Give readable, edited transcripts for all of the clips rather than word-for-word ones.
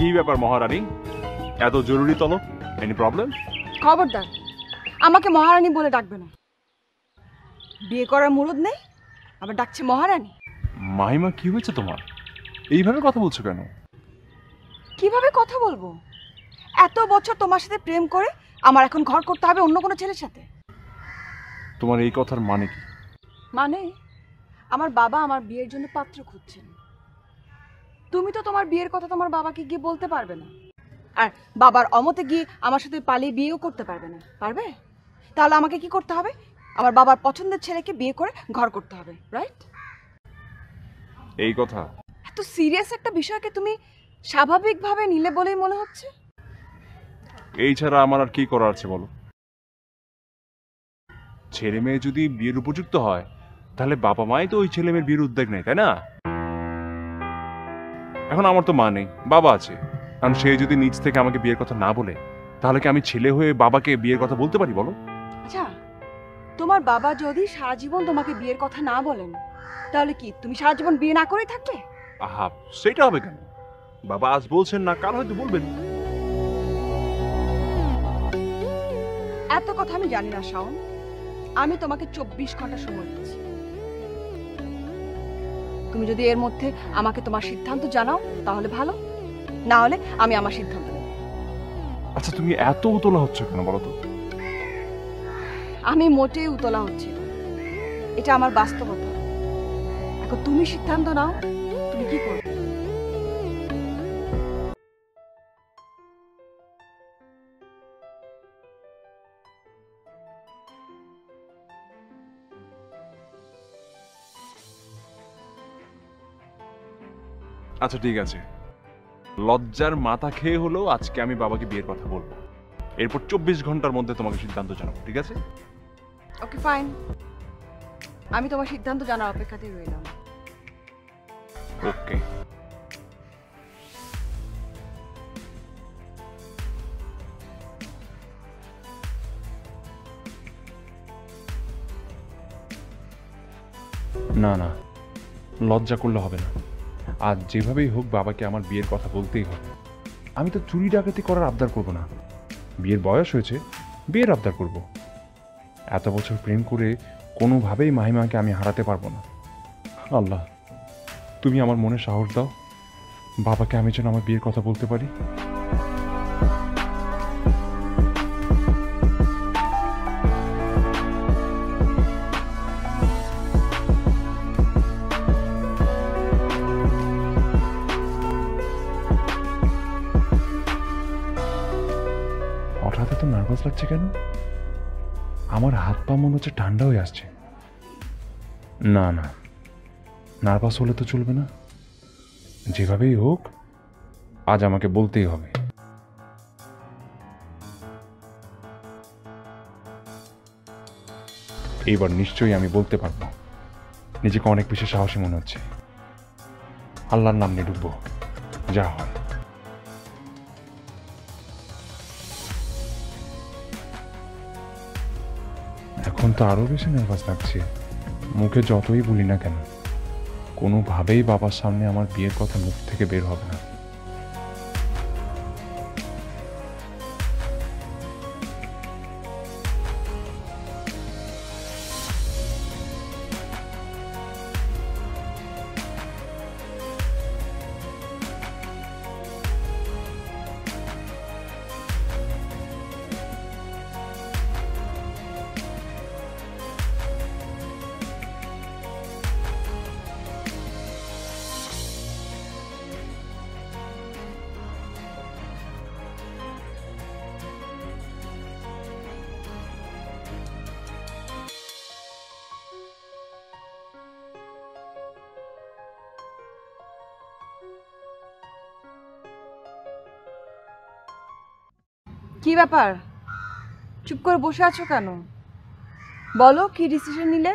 কি ব্যাপার মহারানী, এত জরুরি তলব? Any problem? খবরদার, আমাকে মহারানী বলে ডাকবে না। বিয়ে করার মুরুদ নেই, আবার ডাকছে মহারানী। মাহিমা, কি হয়েছে তোমার? এইভাবে কথা বলছো কেন? কিভাবে কথা বলবো? এত বছর তোমার সাথে প্রেম করে আমার এখন ঘর করতে হবে অন্য কোনো ছেলের সাথে? তোমার এই কথার মানে কি? মানে আমার বাবা আমার বিয়ের জন্য পাত্র খুঁজছেন। তুমি তো তোমার বিয়ের কথা তোমার বাবাকে গিয়ে বলতে পারবে না, আর বাবার অমতে গিয়ে আমার সাথে পালিয়ে বিয়েও করতে পারবে না। পারবে? তাহলে আমাকে কি করতে হবে? আমার বাবার পছন্দের ছেলেকে বিয়ে করে ঘর করতে হবে, রাইট? এই কথা? এত সিরিয়াস একটা বিষয়কে তুমি স্বাভাবিকভাবে নিলে বলেই মনে হচ্ছে। এই ছাড়া আমার আর কি করার আছে বলো? ছেলে মেয়ে যদি বিয়ের উপযুক্ত হয় তাহলে বাবা মাই তো ওই ছেলে মেয়ের বিয়ের উদ্যোগ নেয়, তাই না? এখন আমার তো মা নেই, বাবা আছে। কারণ সে যদি নিজ থেকে আমাকে বিয়ের কথা না বলে, তাহলে কি আমি ছেলে হয়ে বাবাকে বিয়ের কথা বলতে পারি বলো? আচ্ছা, তোমার বাবা যদি সারা জীবন তোমাকে বিয়ের কথা না বলেন, তাহলে কি তুমি সারা জীবন বিয়ে না করেই থাকবে? আহা, সেটা হবে কেন? বাবা আজ বলছেন না, কাল হয়তো বলবেন। এত কথা আমি জানি না শাওন। আমি তোমাকে 24 ঘন্টা সময় দিচ্ছি। তুমি যদি এর মধ্যে আমাকে তোমার সিদ্ধান্ত জানাও তাহলে ভালো, না হলে আমি আমার সিদ্ধান্ত নেব। আচ্ছা, তুমি এত উতলা হচ্ছ কেন বলো তো? আমি মোটেই উতলা হচ্ছি না, এটা আমার বাস্তবতা। এখন তুমি সিদ্ধান্ত নাও, তুমি কি করবে? আচ্ছা ঠিক আছে, লজ্জার মাথা খেয়ে হলেও আজকে আমি বাবাকে বিয়ের কথা বলবো। এরপর 24 ঘন্টার মধ্যে তোমাকে সিদ্ধান্ত জানাবো, ঠিক আছে? ওকে ফাইন, আমি তোমার সিদ্ধান্ত জানার অপেক্ষাতেই রইলাম। ওকে। না না, লজ্জা করলে হবে না। আজ যেভাবেই হোক বাবাকে আমার বিয়ের কথা বলতেই হবে। আমি তো চুরি ডাকাতি করার আবদার করব না। বিয়ের বয়স হয়েছে, বিয়ের আবদার করব। এত বছর প্রেম করে কোনোভাবেই মাহিমাকে আমি হারাতে পারবো না। আল্লাহ, তুমি আমার মনে সাহস দাও, বাবাকে আমি যেন আমার বিয়ের কথা বলতে পারি। হঠাৎ এত নার্ভাস লাগছে কেন? আমার হাত পা মনে হচ্ছে ঠান্ডা হয়ে আসছে। না না, নার্ভাস হলে তো চলবে না। যেভাবেই হোক আজ আমাকে বলতেই হবে। এইবার নিশ্চয়ই আমি বলতে পারবো। নিজেকে অনেক বেশি সাহসী মনে হচ্ছে। আল্লাহর নাম নিয়ে ঢুকবো, যা হয়। এখন তো আরো বেশি নার্ভাস লাগছে। মুখে যতই বলি না কেন, কোনোভাবেই বাবার সামনে আমার বিয়ের কথা মুখ থেকে বের হবে না। কি ব্যাপার, চুপ করে বসে আছো কেন? বলো, কি ডিসিশন নিলে?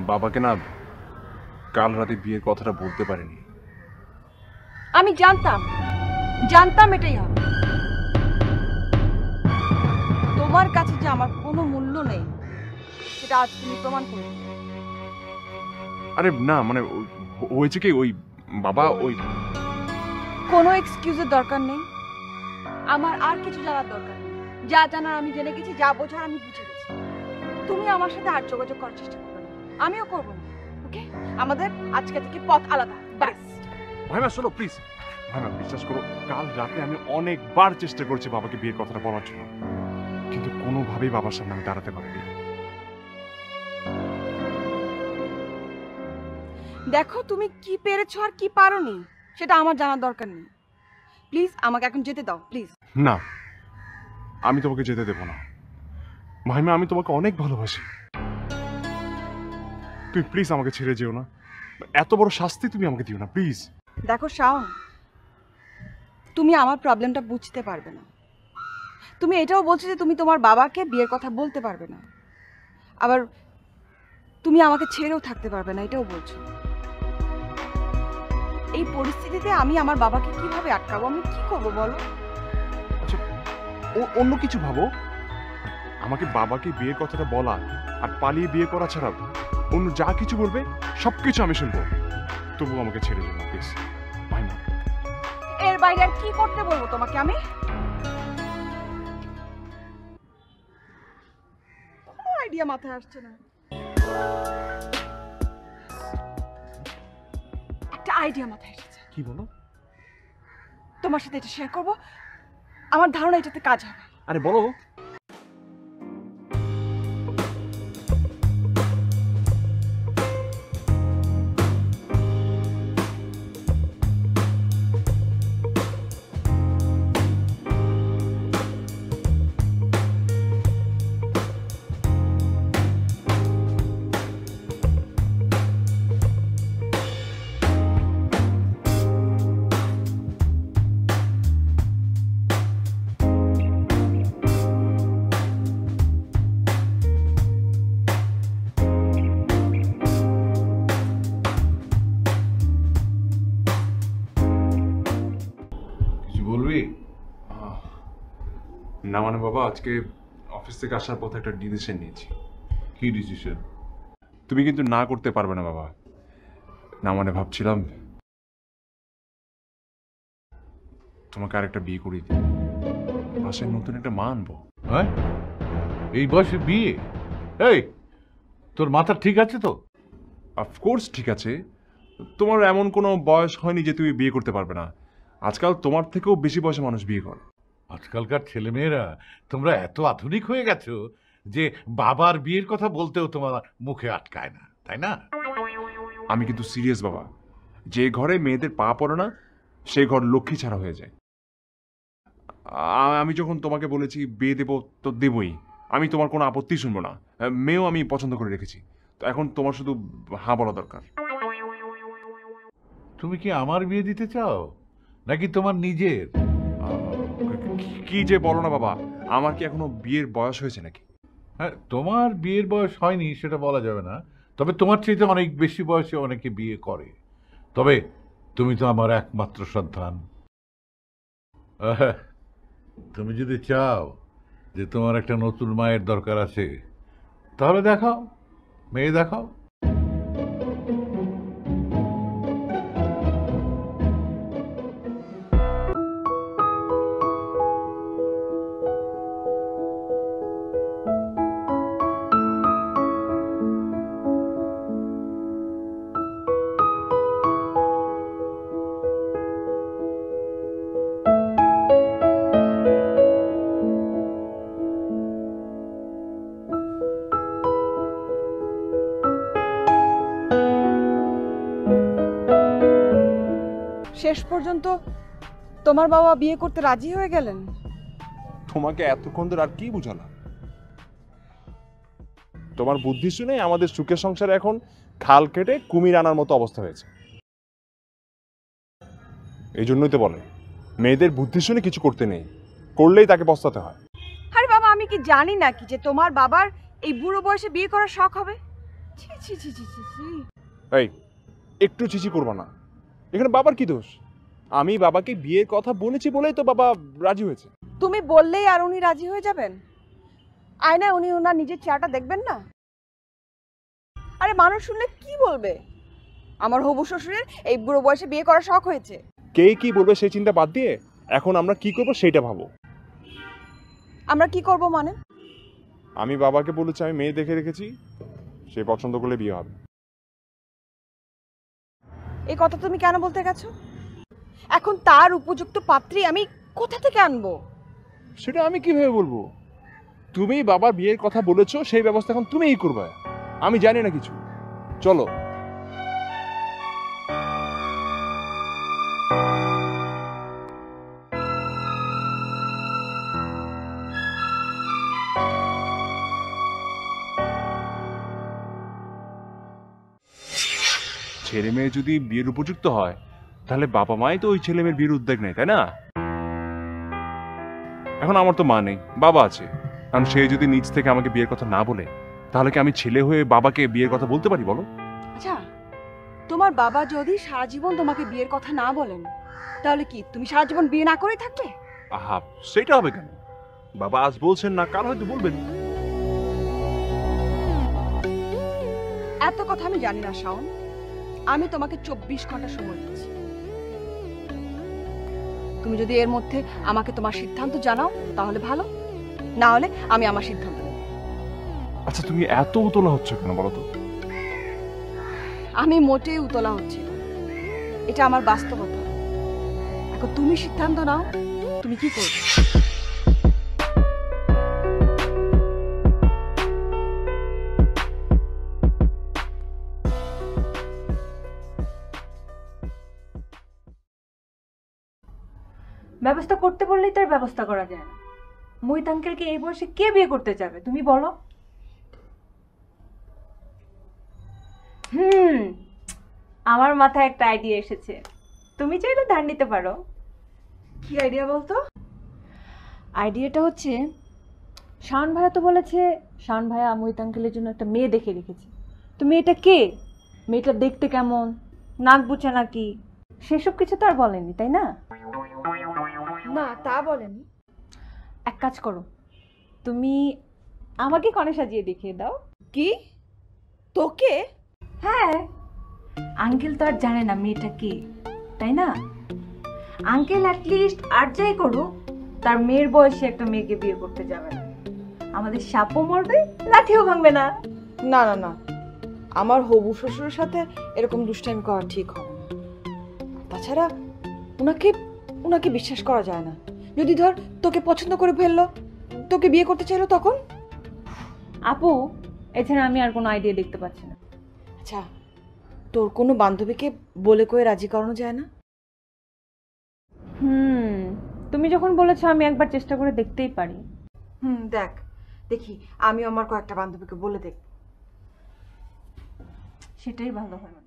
বাবাকে না কাল রাতে বিয়ের কথাটা বলতে পারিনি। আমি জানতাম, জানতাম এটাই হবে। তোমার কাছে যে আমার কোনো মূল্য নেই সেটা আজ তুমি প্রমাণ করলে। আরে না, মানে হয়েছে কি, ওই বাবা ওই কোনো এক্সকিউজের দরকার নেই, আমার আর কিছু জানার দরকার নেই। যা জানার আমি জেনে গেছি, যা বোঝার আমি বুঝে গেছি। তুমি আমার সাথে আর যোগাযোগ করার চেষ্টা করবে না, আমিও করবো না। ওকে, আমাদের আজকে থেকে পথ আলাদা, ব্যাস। ভাইমা শোনো প্লিজ, ভাইমা বিশ্বাস করো, কাল রাতে আমি অনেকবার চেষ্টা করেছি বাবাকে বিয়ের কথাটা বলার জন্য, কিন্তু কোনোভাবেই বাবার সামনে আমি দাঁড়াতে পারিনি। দেখো, তুমি কি পেরেছো আর কি পারোনি সেটা আমার জানার দরকার নেই। প্লিজ আমাকে এখন যেতে দাও, প্লিজ। না, আমি তোমাকে যেতে দেবো না ভাইমা, আমি তোমাকে অনেক ভালোবাসি। তুই প্লিজ আমাকে ছেড়ে যেও না, এত বড় শাস্তি তুমি আমাকে দিও না প্লিজ। দেখো শাওন, তুমি আমার প্রবলেমটা বুঝতে পারবে না। তুমি এটাও বলছো যে তুমি তোমার বাবাকে বিয়ের কথা বলতে পারবে না, আবার তুমি আমাকে ছেড়েও থাকতে পারবে না, এটাও বলছো। এই পরিস্থিতিতে আমি আমার বাবাকে কিভাবে আটকাবো? আমি কি করবো বলো? আচ্ছা, অন্য কিছু ভাবো। আমাকে বাবাকে বিয়ের কথাটা বলা আর পালিয়ে বিয়ে করা ছাড়া অন্য যা কিছু বলবে সবকিছু আমি শুনবো, তবু আমাকে ছেড়ে যেও না প্লিজ ভাইমা। এর বাইরে আর কি করতে বলবো তোমাকে আমি? আইডিয়া মাথায় আসছে না। একটা আইডিয়া মাথায় এসেছে। কি বলো? তোমার সাথে এটা শেয়ার করবো, আমার ধারণা এটাতে কাজ হবে। আরে বলো। বলবি? না মানে বাবা, আজকে অফিস থেকে আসার পথে একটা ডিসিশন নিয়েছি। কি ডিসিশন? তুমি কিন্তু না করতে পারবে না বাবা। না মানে ভাবছিলাম তোমাকে আরেকটা বিয়ে করিয়ে দিই, বাসায় নতুন একটা মা আনবো। হ্যাঁ, এই বয়সে বিয়ে? এই, তোর মাথা ঠিক আছে তো? অফকোর্স ঠিক আছে, তোমার এমন কোনো বয়স হয়নি যে তুমি বিয়ে করতে পারবে না। আজকাল তোমার থেকেও বেশি বয়সে মানুষ বিয়ে করে। আজকালকার ছেলেমেয়েরা তোমরা এত আধুনিক হয়ে গেছো যে বাবার বিয়ের কথা বলতেও তোমার মুখে আটকায় না, তাই না? আমি কিন্তু সিরিয়াস বাবা, যে ঘরে মেয়েদের পা পড়ে না সেই ঘর লক্ষ্মী ছাড়া হয়ে যায়। আমি যখন তোমাকে বলেছি বিয়ে দেবো তো দেবই, আমি তোমার কোনো আপত্তি শুনবো না। মেয়েও আমি পছন্দ করে রেখেছি, তো এখন তোমার শুধু হ্যাঁ বলা দরকার। তুমি কি আমার বিয়ে দিতে চাও নাকি তোমার নিজের? কি যে বলো না বাবা, আমার কি এখনো বিয়ের বয়স হয়েছে নাকি? হ্যাঁ, তোমার বিয়ের বয়স হয়নি সেটা বলা যাবে না, তবে তোমার চাইতে অনেক বেশি বয়সে অনেকে বিয়ে করে। তবে তুমি তো আমার একমাত্র সন্তান। তুমি যদি চাও যে তোমার একটা নতুন মায়ের দরকার আছে, তাহলে দেখাও, মেয়ে দেখাও। শেষ পর্যন্ত তোমার বাবা বিয়ে করতে রাজি হয়ে গেলেন? তোমাকে এতক্ষণ ধরে আর কি বুঝালাম? তোমার বুদ্ধি শুনে আমাদের সুখের সংসারে এখন খাল কেটে কুমির আনার মতো অবস্থা হয়েছে। এই জন্যই তো বলে মেয়েদের বুদ্ধি শুনে কিছু করতে নেই, করলেই তাকে পস্তাতে হয়। আরে বাবা, আমি কি জানি নাকি যে তোমার বাবার এই বুড়ো বয়সে বিয়ে করার শখ হবে? ছি ছি ছি ছি ছি ছি। এই, একটু চিচি করবা না, এখানে বাবার কি দোষ? আমি বাবাকে বিয়ের কথা বলেছি বলেই তো বাবা রাজি হয়েছে। তুমি বললেই আর উনি রাজি হয়ে যাবেন? আয়নায় উনি ওনার নিজের চেহারাটা দেখবেন না? আরে মানুষ শুনলে কি বলবে? আমার হবু শ্বশুরের এই বুড়ো বয়সে বিয়ে করার শখ হয়েছে। কে কি বলবে সেই চিন্তা বাদ দিয়ে এখন আমরা কি করব সেটা ভাবো। আমরা কি করব মানে? আমি বাবাকে বলেছি আমি মেয়ে দেখে রেখেছি, সে পছন্দ করলে বিয়ে হবে। এই কথা তুমি কেন বলতে গেছো? এখন তার উপযুক্ত পাত্রী আমি কোথা থেকে আনবো? সেটা আমি কিভাবে বলবো? তুমি বাবার বিয়ের কথা বলেছো, সেই ব্যবস্থা এখন তুমিই করবে, আমি জানি না কিছু। চলো। ছেলে মেয়ে যদি বিয়ের উপযুক্ত হয় তাহলে বাবা মাই তো ওই ছেলে মেয়ের বিয়ের উদ্যোগ নেই, তাই না? এখন আমার তো মা নেই, বাবা আছে। কারণ সে যদি নিজ থেকে আমাকে বিয়ের কথা না বলে তাহলে কি আমি ছেলে হয়ে বাবাকে বিয়ের কথা বলতে পারি বলো? আচ্ছা, তোমার বাবা যদি সারা জীবন তোমাকে বিয়ের কথা না বলেন তাহলে কি তুমি সারা জীবন বিয়ে না করেই থাকবে? আহা, সেটা হবে কেন? বাবা আজ বলছেন না, কাল হয়তো বলবেন। এত কথা আমি জানি না শাওন। আমি তোমাকে 24 ঘন্টা সময় দিচ্ছি। তুমি যদি এর মধ্যে আমাকে তোমার সিদ্ধান্ত জানাও তাহলে ভালো, না হলে আমি আমার সিদ্ধান্ত নেব। আচ্ছা, তুমি এত উতলা হচ্ছ কেন বলো তো? আমি মোটেই উতলা হচ্ছি না, এটা আমার বাস্তবতা। এখন তুমি সিদ্ধান্ত নাও, তুমি কি করবে? ব্যবস্থা করতে বললেই তার ব্যবস্থা করা যায় না। মোহিত আঙ্কেলকে এই বয়সে কে বিয়ে করতে যাবে তুমি বলো? আমার মাথায় একটা আইডিয়া এসেছে, তুমি চাইলে ধার নিতে পারো। কি আইডিয়া বলতো? আইডিয়াটা হচ্ছে, শাওন ভাইয়া তো বলেছে শাওন ভাইয়া মোহিত আঙ্কেলের জন্য একটা মেয়ে দেখে রেখেছে। তো মেয়েটা কে, মেয়েটা দেখতে কেমন, নাক বুচা নাকি, সেসব কিছু তো আর বলেনি, তাই না? না, তা বলেনি। এক কাজ করো, তুমি আমাকে কনে সাজিয়ে দেখিয়ে দাও। কি? তোকে? হ্যাঁ, আঙ্কেল তো আর জানে না মেয়েটা কে, তাই না? আঙ্কেল অ্যাটলিস্ট আর যাই করুক তার মেয়ের বয়সে একটা মেয়েকে বিয়ে করতে যাবে না। আমাদের সাপও মরবে, লাঠিও ভাঙবে না। না না না, আমার হবু শ্বশুরের সাথে এরকম দুষ্টামি করা ঠিক হবে না। তাছাড়া উনাকে উনাকে বিশ্বাস করা যায় না। যদি ধর তোকে পছন্দ করে ফেললো, তোকে বিয়ে করতে চাইলো, তখন? আপু, এছাড়া আমি আর কোনো আইডিয়া দেখতে পাচ্ছি না। আচ্ছা, তোর কোনো বান্ধবীকে বলে কয়ে রাজি করানো যায় না? তুমি যখন বলেছো আমি একবার চেষ্টা করে দেখতেই পারি। দেখ, দেখি আমি আমার কয়েকটা বান্ধবীকে বলে দেখ। সেটাই ভালো হয় মনে হয়।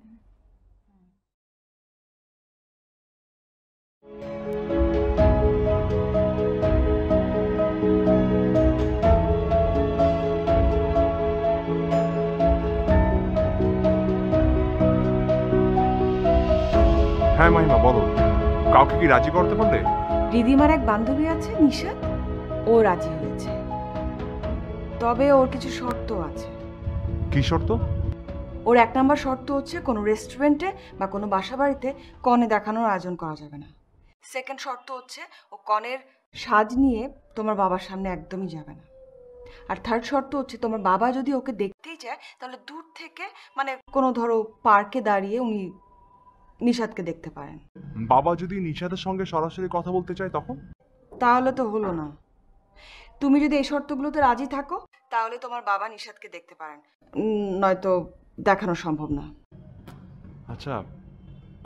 হ্যাঁ মাহিমা, বলো। কাউকে কি রাজি করতে পারলে? রিদিমার এক বান্ধবী আছে নিশা, ও রাজি হয়েছে। তবে ওর কিছু শর্ত আছে। কি শর্ত? ওর 1 নম্বর শর্ত হচ্ছে কোনো রেস্টুরেন্টে বা কোনো বাসা বাড়িতে কনে দেখানোর আয়োজন করা যাবে না। সেকেন্ড শর্ত হচ্ছে ও কনের সাজ নিয়ে তোমার বাবার সামনে একদমই যাবে না। আর থার্ড শর্ত হচ্ছে তোমার বাবা যদি ওকে দেখতেই চায় তাহলে দূর থেকে, মানে কোনো ধরো পার্কে দাঁড়িয়ে উনি নিশাদকে দেখতে পারেন। বাবা যদি নিশাদের সঙ্গে সরাসরি কথা বলতে চায় তখন? তাহলে তো হলো না। তুমি যদি এই শর্তগুলোতে রাজি থাকো তাহলে তোমার বাবা নিশাদকে দেখতে পারেন, নয়তো দেখানো সম্ভব না। আচ্ছা,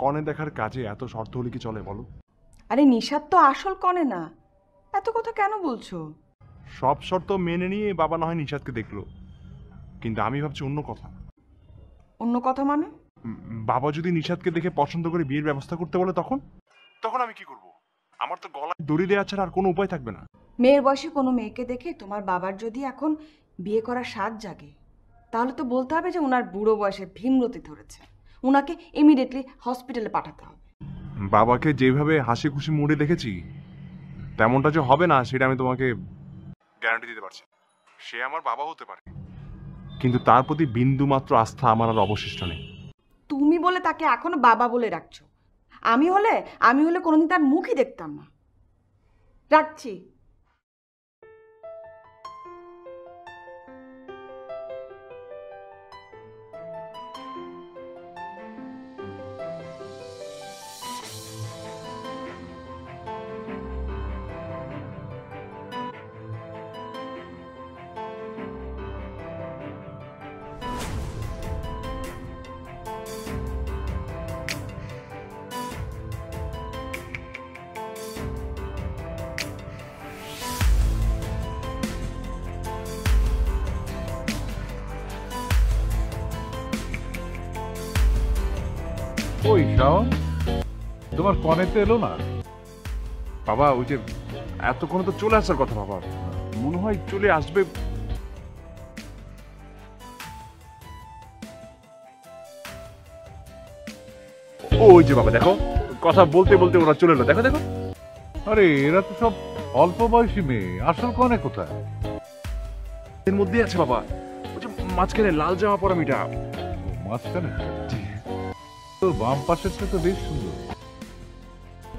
কনে দেখার কাজে এত শর্ত হলে কি চলে বলো? আরে নিশাদ তো আসল কনে না, এত কথা কেন বলছো? সব শর্ত মেনে নিয়ে বাবা না হয় নিশাদকে দেখলো, কিন্তু আমি ভাবছি অন্য কথা। অন্য কথা মানে? বাবা যদি নিশাদকে দেখে পছন্দ করে বিয়ের ব্যবস্থা করতে বলে তখন তখন আমি কি করব? আমার তো গলায় দড়ি দেওয়া ছাড়া আর কোনো উপায় থাকবে না। মেয়ের বয়সে কোনো মেয়েকে দেখে তোমার বাবার যদি এখন বিয়ে করার স্বাদ জাগে তাহলে তো বলতে হবে যে ওনার বুড়ো বয়সে ভীমরতি ধরেছে, ওনাকে ইমিডিয়েটলি হসপিটালে পাঠাতে হবে। বাবাকে যেভাবে হাসি খুশি মুডে দেখেছি তেমনটা যে হবে না সেটা আমি তোমাকে গ্যারান্টি দিতে পারছি। সে আমার বাবা হতে পারে, কিন্তু তার প্রতি বিন্দু মাত্র আস্থা আমার আর অবশিষ্ট নেই। তুমি বলে তাকে এখনো বাবা বলে রাখছো। আমি হলে কোনোদিন তার মুখই দেখতাম না। রাখছি। ওই শাওন, তোমার কনেতে এলো না? বাবা ওই যে এতক্ষণে তো চলে আসার কথা বাবা, মনে হয় চলে আসবে। ওই যে বাবা দেখো, কথা বলতে বলতে ওরা চলে এলো, দেখো দেখো। আরে এরা তো সব অল্প বয়সী মেয়ে, আসল কনে কোথায়? এর মধ্যেই আছে বাবা, ওই যে মাঝখানে লাল জামা পরা মেয়েটা। ও, মাঝখানে? তোর বাম পাশেরটা তো বেশ সুন্দর,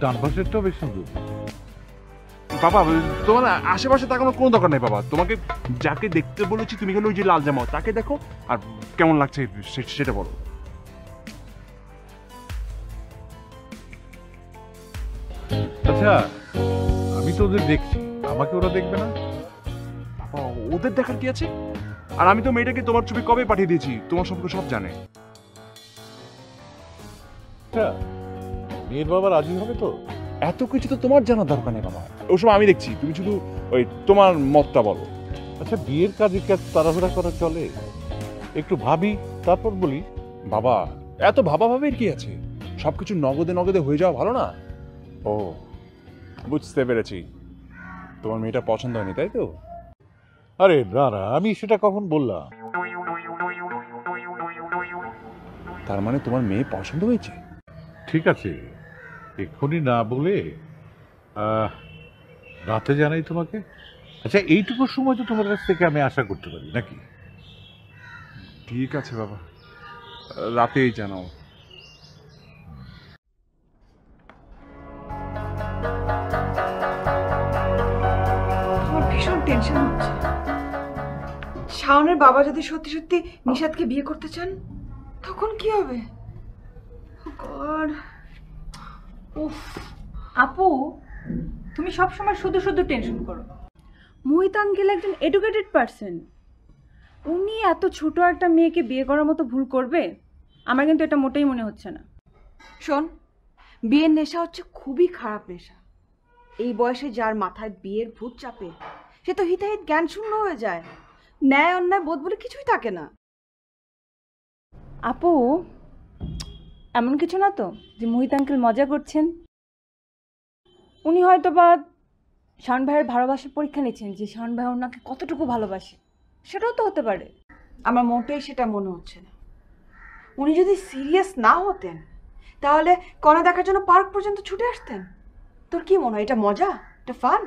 ডান পাশেরটাও বেশ সুন্দর। বাবা তোমার আশেপাশে তাকানোর কোনো দরকার নেই বাবা, তোমাকে যাকে দেখতে বলেছি তুমি খালি ওই যে লাল জামা তাকে দেখো, আর কেমন লাগছে সেটা বলো। আচ্ছা, আমি তো ওদের দেখছি, আমাকে ওরা দেখবে না? বাবা ওদের দেখার কি আছে? আর আমি তো মেয়েটাকে তোমার ছবি কবে পাঠিয়ে দিয়েছি, তোমার সম্পর্কে সব জানে। আচ্ছা, মেয়ের বাবা রাজি হবে তো? এত কিছু তো তোমার জানার দরকার নেই বাবা, ওই সময় আমি দেখছি, তুমি শুধু ওই তোমার মতটা বলো। আচ্ছা, বিয়ের কাজে কাজ তাড়াহুড়া করা চলে? একটু ভাবি তারপর বলি। বাবা এত ভাবাভাবির কি আছে, সবকিছু নগদে নগদে হয়ে যাওয়া ভালো না? ও বুঝতে পেরেছি, তোমার মেয়েটা পছন্দ হয়নি তাই তো? আরে না না, আমি সেটা কখন বললাম? তার মানে তোমার মেয়ে পছন্দ হয়েছে? ঠিক আছে, এক্ষুনি না বলে রাতে জানাই তোমাকে। আচ্ছা, এইটুকু সময় তো তোমার কাছ থেকে আমি আশা করতে পারি নাকি? ঠিক আছে বাবা, রাতেই জানাও। আমার ভীষণ টেনশন হচ্ছে। শাওনের বাবা যদি সত্যি সত্যি নিশাদকে বিয়ে করতে চান, তখন কি হবে? গড, উফ আপু, তুমি সবসময় শুধু শুধু টেনশন করো। মোহিত আঙ্কেল একজন এডুকেটেড পারসন, উনি এত ছোট একটা মেয়েকে বিয়ে করার মতো ভুল করবে? আমার কিন্তু এটা মোটেই মনে হচ্ছে না। শোন, বিয়ের নেশা হচ্ছে খুবই খারাপ নেশা। এই বয়সে যার মাথায় বিয়ের ভূত চাপে, সে তো হিতাহিত জ্ঞান শূন্য হয়ে যায়, ন্যায় অন্যায় বোধ বলে কিছুই থাকে না। আপু, এমন কিছু না তো যে মোহিত আঙ্কেল মজা করছেন। উনি হয়তো বা শাওন ভাইয়ের ভালোবাসার পরীক্ষা নিচ্ছেন যে শাওন ভাই ওনাকে কতটুকু ভালোবাসে, সেটাও তো হতে পারে। আমার মোটেই সেটা মনে হচ্ছে না। উনি যদি সিরিয়াস না হতেন, তাহলে কণা দেখার জন্য পার্ক পর্যন্ত ছুটে আসতেন। তোর কি মনে হয় এটা মজা, এটা ফান?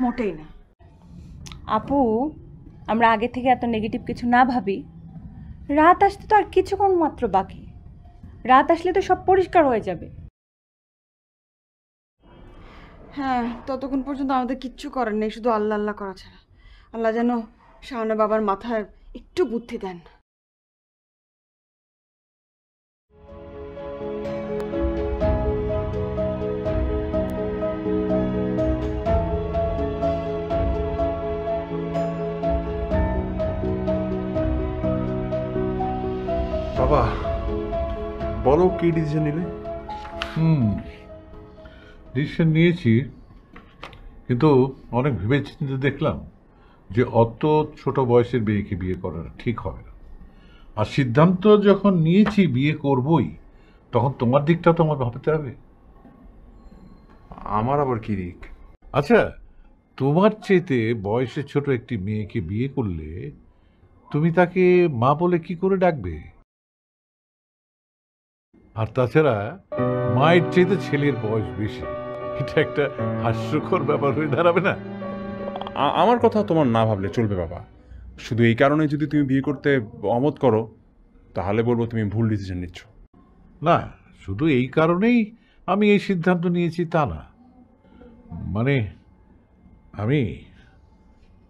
মোটেই না। আপু, আমরা আগে থেকে এত নেগেটিভ কিছু না ভাবি। রাত আসতে তো আর কিছুক্ষণ মাত্র বাকি, রাত আসলে তো সব পরিষ্কার হয়ে যাবে। হ্যাঁ, ততক্ষণ পর্যন্ত আমাদের কিচ্ছু করার নেই, শুধু আল্লাহ আল্লাহ করা ছাড়া। আল্লাহ যেন শাওনের বাবার মাথায় একটু বুদ্ধি দেন। বাবা বলো কি ডিসিশন নিলে? ডিসিশন নিয়েছি, কিন্তু অনেক ভেবেচিন্তে দেখলাম যে অত ছোট বয়সের মেয়েকে বিয়ে করাটা ঠিক হবে না। আর সিদ্ধান্ত যখন নিয়েছি বিয়ে করবই, তখন তোমার দিকটা তো আমার ভাবতে হবে। আমার আবার কি দিক? আচ্ছা, তোমার চেয়েতে বয়সে ছোট একটি মেয়েকে বিয়ে করলে তুমি তাকে মা বলে কি করে ডাকবে? আর তাছাড়া মায়ের চেয়েতে ছেলের বয়স বেশি, এটা একটা হাস্যকর ব্যাপার হয়ে দাঁড়াবে না? আমার কথা তোমার না ভাবলে চলবে বাবা, শুধু এই কারণে যদি তুমি বিয়ে করতে অমত করো, তাহলে বলবো তুমি ভুল ডিসিশন নিচ্ছ। না, শুধু এই কারণেই আমি এই সিদ্ধান্ত নিয়েছি তা না, মানে আমি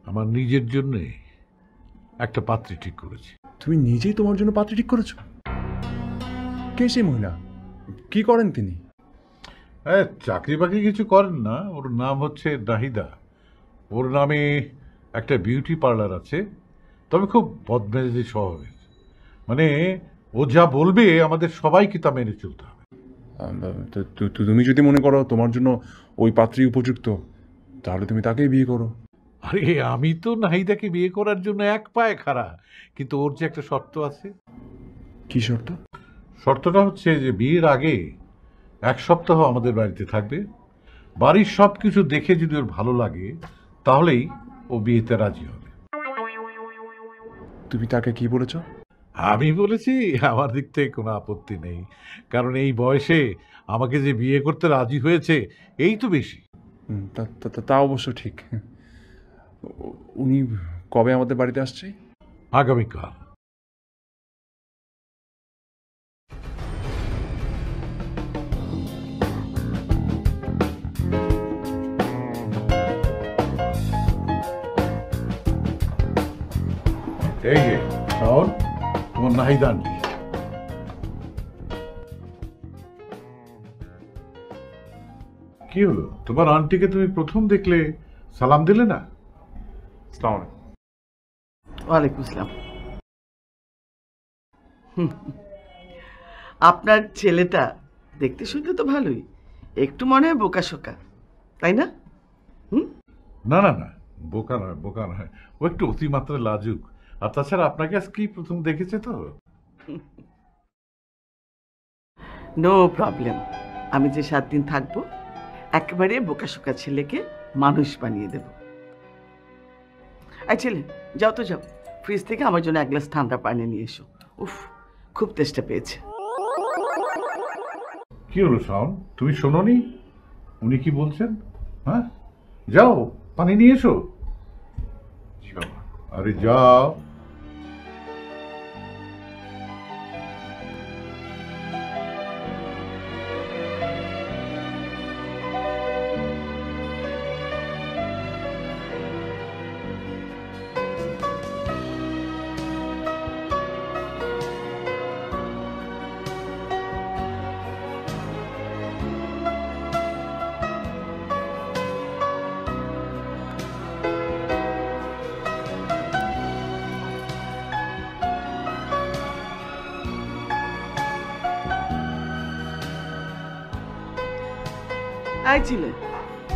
আমার নিজের জন্য একটা পাত্রী ঠিক করেছি। তুমি নিজেই তোমার জন্য পাত্রী ঠিক করেছো? কে সেই মহিলা? কি করেন তিনি? হ্যাঁ, চাকরি বাকরি কিছু করেন না, ওর নাম হচ্ছে নাহিদা। ওর নামে একটা বিউটি পার্লার আছে, তবে খুব বদমেজাজি স্বভাবের। মানে ও যা বলবে আমাদের সবাইকে তা মেনে চলতে হবে। তুমি যদি মনে করো তোমার জন্য ওই পাত্রী উপযুক্ত, তাহলে তুমি তাকেই বিয়ে করো। আরে আমি তো নাহিদাকে বিয়ে করার জন্য এক পায়ে খাড়া, কিন্তু ওর যে একটা শর্ত আছে। কি শর্ত? শর্তটা হচ্ছে যে বিয়ের আগে 1 সপ্তাহ আমাদের বাড়িতে থাকবে। বাড়ির সব কিছু দেখে যদি ওর ভালো লাগে তাহলেই ও বিয়েতে রাজি হবে। তুমি তাকে কি বলেছ? আমি বলেছি আমার দিক থেকে কোনো আপত্তি নেই, কারণ এই বয়সে আমাকে যে বিয়ে করতে রাজি হয়েছে এই তো বেশি। তা অবশ্য ঠিক। উনি কবে আমাদের বাড়িতে আসছে? আগামীকাল। এই যে শাওন, তোমার নাহিদা আন্টি। কি হলো, তোমার আন্টিকে তুমি প্রথম দেখলে সালাম দিলে না? আসসালামু আলাইকুম। ওয়ালাইকুম আসসালাম। আপনার ছেলেটা দেখতে শুনতে তো ভালোই, একটু মনে হয় বোকা শোকা, তাই না? না না না, বোকা নয়, বোকা নয়, ও একটু অতিমাত্রায় লাজুক। আর তাছাড়া আপনাকে আজকেই প্রথম দেখেছে তো। নো প্রবলেম, আমি যে 7 দিন থাকবো একেবারে বোকা শোকা ছেলেকে মানুষ বানিয়ে দেব। আর ছেলে, যাও তো যাও, ফ্রিজ থেকে আমার জন্য 1 গ্লাস ঠান্ডা পানি নিয়ে এসো। উফ, খুব তেষ্টা পেয়েছে। কি হলো শাওন, তুমি শোনোনি উনি কি বলছেন? হ্যাঁ, যাও পানি নিয়ে এসো। জি বাবা। আরে যাও। আই ছেলে,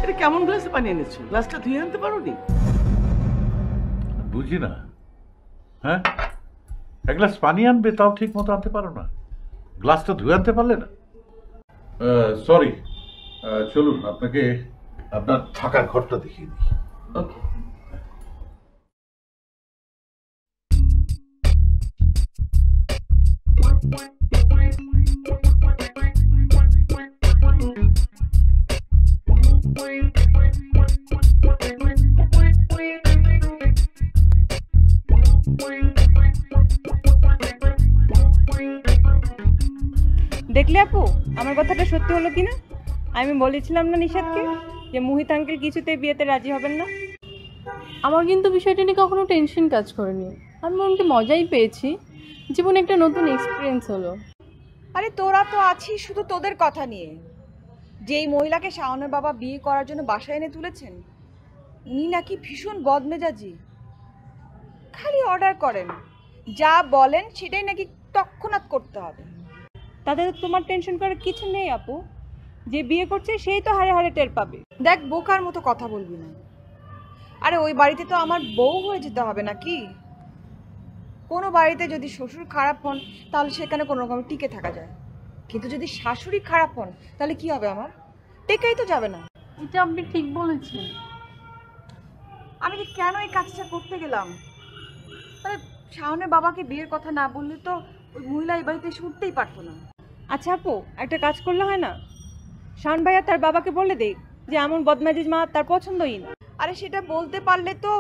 এটা কেমন গ্লাসে পানি এনেছো? গ্লাসটা ধুয়ে আনতে পারো নি? বুঝি না। হ্যাঁ, 1 গ্লাস পানি আনবে তাও ঠিক মতো আনতে পারো না, গ্লাসটা ধুয়ে আনতে পারলে না। সরি, চলুন আপনাকে আপনার থাকার ঘরটা দেখিয়ে দিই। ওকে। দেখলে আপু, আমার কথাটা সত্যি হলো কিনা? আমি বলেছিলাম না নিশাদকে যে মুহিত আঙ্কেল কিছুতেই বিয়েতে রাজি হবেন না। আমার কিন্তু বিষয়টা নিয়ে কখনো টেনশন কাজ করেনি, আমি মনকে মজাই পেয়েছি। জীবনে একটা নতুন এক্সপিরিয়েন্স হলো। আরে তোরা তো আছিস শুধু তোদের কথা নিয়ে। যেই মহিলাকে শাওনের বাবা বিয়ে করার জন্য বাসায় এনে তুলেছেন, উনি নাকি ভীষণ বদমেজাজি। খালি অর্ডার করেন, যা বলেন সেটাই নাকি তৎক্ষণাৎ করতে হবে। তাতে তো তোমার টেনশন করার কিছু নেই আপু, যে বিয়ে করছে সেই তো হারে হারে টের পাবে। দেখ, বোকার মতো কথা বলবি না। আরে ওই বাড়িতে তো আমার বউ হয়ে যেতে হবে নাকি? কোনো বাড়িতে যদি শ্বশুর খারাপ হন তাহলে সেখানে কোনো রকম টিকে থাকা যায়, কিন্তু যদি শাশুড়ি খারাপ হন তাহলে কি হবে? আমার টেকেই তো যাবে না। এটা আপনি ঠিক বলেছেন। আমি যে কেন এই কাজটা করতে গেলাম? আরে শাওনের বাবাকে বিয়ের কথা না বললে তো ওই মহিলা এই বাড়িতে এসে উঠতেই পারতো না। আচ্ছা আপু, একটা কাজ করলে হয় না? শান ভাইয়া তার বাবাকে বলে দেখ যে এমন বদমেজাজ মা তার পছন্দই না। আরে সেটা বলতে পারলে তো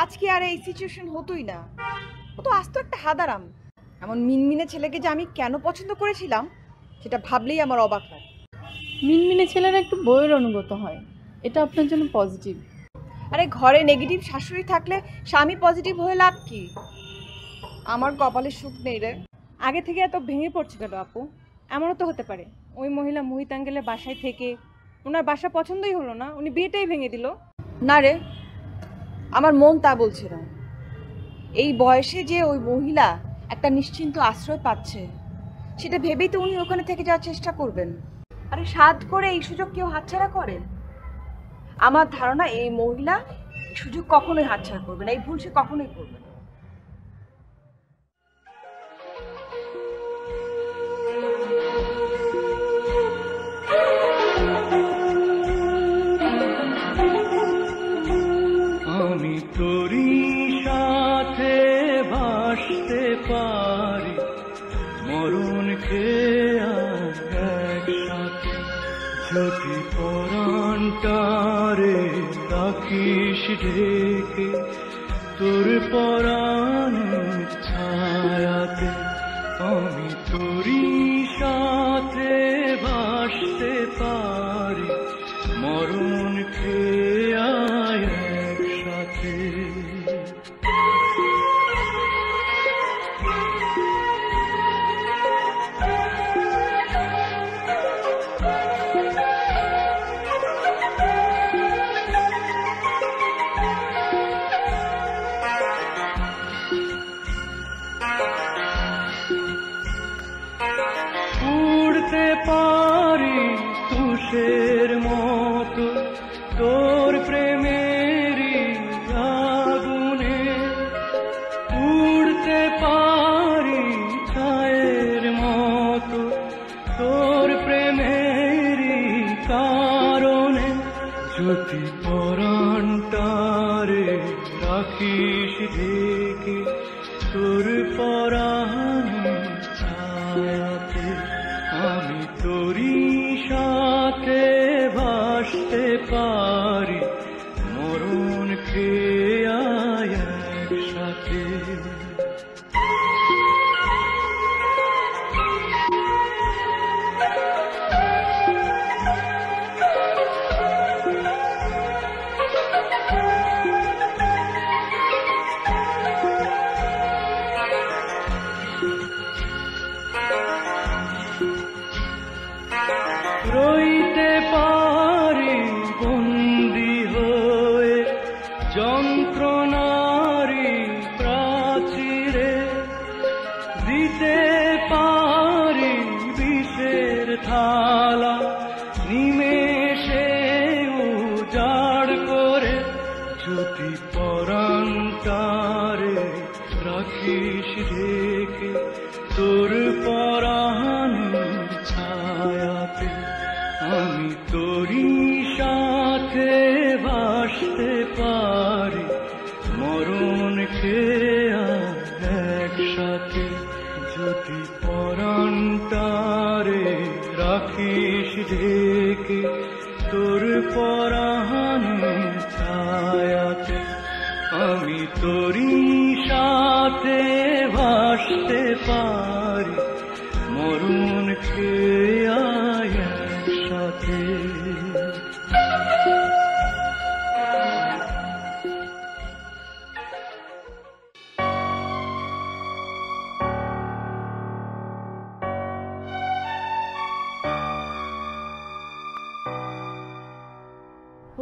আজকে আর এই সিচুয়েশন হতোই না। ও তো আস্ত একটা হাদারাম। এমন মিনমিনে ছেলেকে যে আমি কেন পছন্দ করেছিলাম সেটা ভাবলেই আমার অবাক লাগে। মিনমিনে ছেলেরা একটু বইয়ের অনুগত হয়, এটা আপনার জন্য পজিটিভ। আরে ঘরে নেগেটিভ শাশুড়ি থাকলে স্বামী পজিটিভ হয়ে লাভ কি? আমার কপালে সুখ নেই রে। আগে থেকে এত ভেঙে পড়ছে কেন আপু? এমনও তো হতে পারে ওই মহিলা মোহিত আঙ্কেলের বাসায় থেকে ওনার বাসা পছন্দই হলো না, উনি বিয়েটাই ভেঙে দিল। না রে, আমার মন তা বলছে না। এই বয়সে যে ওই মহিলা একটা নিশ্চিন্ত আশ্রয় পাচ্ছে, সেটা ভেবেই তো উনি ওখানে থেকে যাওয়ার চেষ্টা করবেন। আরে সাধ করে এই সুযোগ কেউ হাতছাড়া করে? আমার ধারণা এই মহিলা এই সুযোগ কখনোই হাতছাড়া করবে না, এই ভুল সে কখনোই করবে না। আমি তোরই সাথে ভাসতে পারি মরণকে একসাথে, যদি পরাণটারে রাখিস ঢেকে তোর পরাণ ছায়াতে। আমি তোরই সাথে ভাসতে পারি মরণকে একসাথে। উড়তে পারি তুষের মতো তোর প্রেমেরই আগুনে, উড়তে পারি ছায়ের মতো তোর প্রেমেরই কারণে, যদি পরাণটারে রাখিস ঢেকে তোর পরাণ ছায়াতে। আমি তোরই সাথে ভাসতে পারি মরণকে একসাথে। রইতে পারি বন্দি হয়ে যন্ত্রণারি প্রাচীরে, দিতে পারি বিষের থালা নিমেষে উজাড় করে, যদি পরাণটারে রাখিস ঢেকে তোর পরাণ ছায়াতে। আমি তোরই সাথে ভাসতে পারি মরণকে একসাথে, যদি পরাণটারে রাখিস ঢেকে তোর পরাণ ছায়াতে। আমি তোরই সাথে ভাসতে পারি মরণকে একসাথে।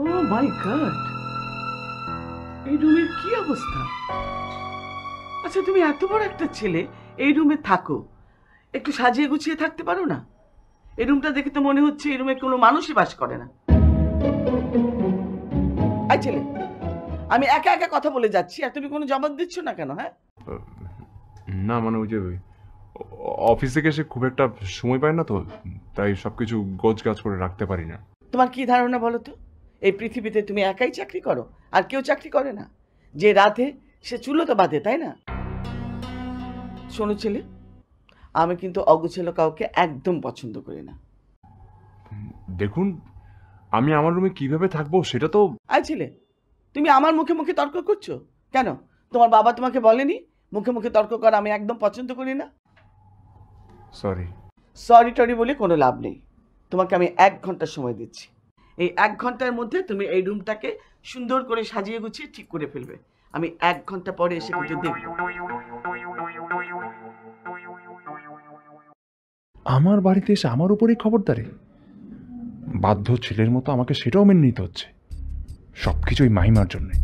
ও মাই গড, এই রুমের কি অবস্থা! আচ্ছা, তুমি এত বড় একটা ছেলে, এই রুমে থাকো, একটু সাজিয়ে গুছিয়ে থাকতে পারো না? এই রুমটা দেখে তো মনে হচ্ছে এই রুমে কোনো মানুষই বাস করে না। এই ছেলে, আমি একা একা কথা বলে যাচ্ছি আর তুমি কোনো জবাব দিচ্ছ না কেন? হ্যাঁ, না মানে ওই যে অফিস থেকে এসে খুব একটা সময় পায় না, তো তাই সবকিছু গোছগাছ করে রাখতে পারি না। তোমার কি ধারণা বলো তো? এই পৃথিবীতে তুমি একাই চাকরি করো, আর কেউ চাকরি করে না? যে রাধে সে চুলো তো বাঁধে, তাই না? শোনো ছেলে, আমি কিন্তু অগোছালো কাউকে একদম পছন্দ করি না। দেখুন, আমি আমার রুমে কিভাবে থাকবো সেটা তো। আই ছেলে, তুমি আমার মুখে মুখে তর্ক করছো কেন? তোমার বাবা তোমাকে বলেনি মুখে মুখে তর্ক করা আমি একদম পছন্দ করি না? সরি। সরি টরি বলে কোনো লাভ নেই। তোমাকে আমি 1 ঘন্টা সময় দিচ্ছি। এই 1 ঘন্টার মধ্যে তুমি এই রুমটাকে সুন্দর করে সাজিয়ে গুছিয়ে ঠিক করে ফেলবে। আমি 1 ঘন্টা পরে এসে কিন্তু দেখব। আমার বাড়িতে এসে আমার উপরেই খবরদারি? বাধ্য ছেলের মতো আমাকে সেটাও মেনে নিতে হচ্ছে, সব কিছুই মাহিমার জন্যে।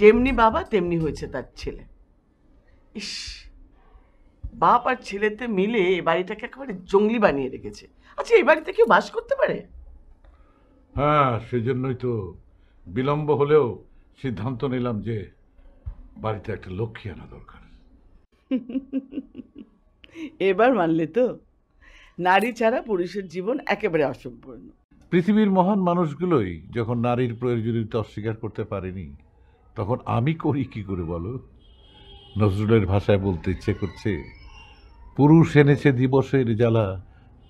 যেমনি বাবা তেমনি হয়েছে তার ছেলে। ইস, বাপ আর ছেলেতে মিলে এই বাড়িটাকে একেবারে জঙ্গলি বানিয়ে রেখেছে। আচ্ছা, এই বাড়িতে কেউ বাস করতে পারে? হ্যাঁ, সেজন্যই তো বিলম্ব হলেও সিদ্ধান্ত নিলাম যে বাড়িতে একটা লক্ষ্মী আনা দরকার। এবার মানলে তো? নারী ছাড়া পুরুষের জীবন একেবারে অসম্পূর্ণ। পৃথিবীর মহান মানুষগুলোই যখন নারীর প্রয়োজনীয়তা অস্বীকার করতে পারেনি, তখন আমি করি কি করে বলো? নজরুলের ভাষায় বলতে ইচ্ছে করছে, পুরুষ এনেছে দিবসের জ্বালা,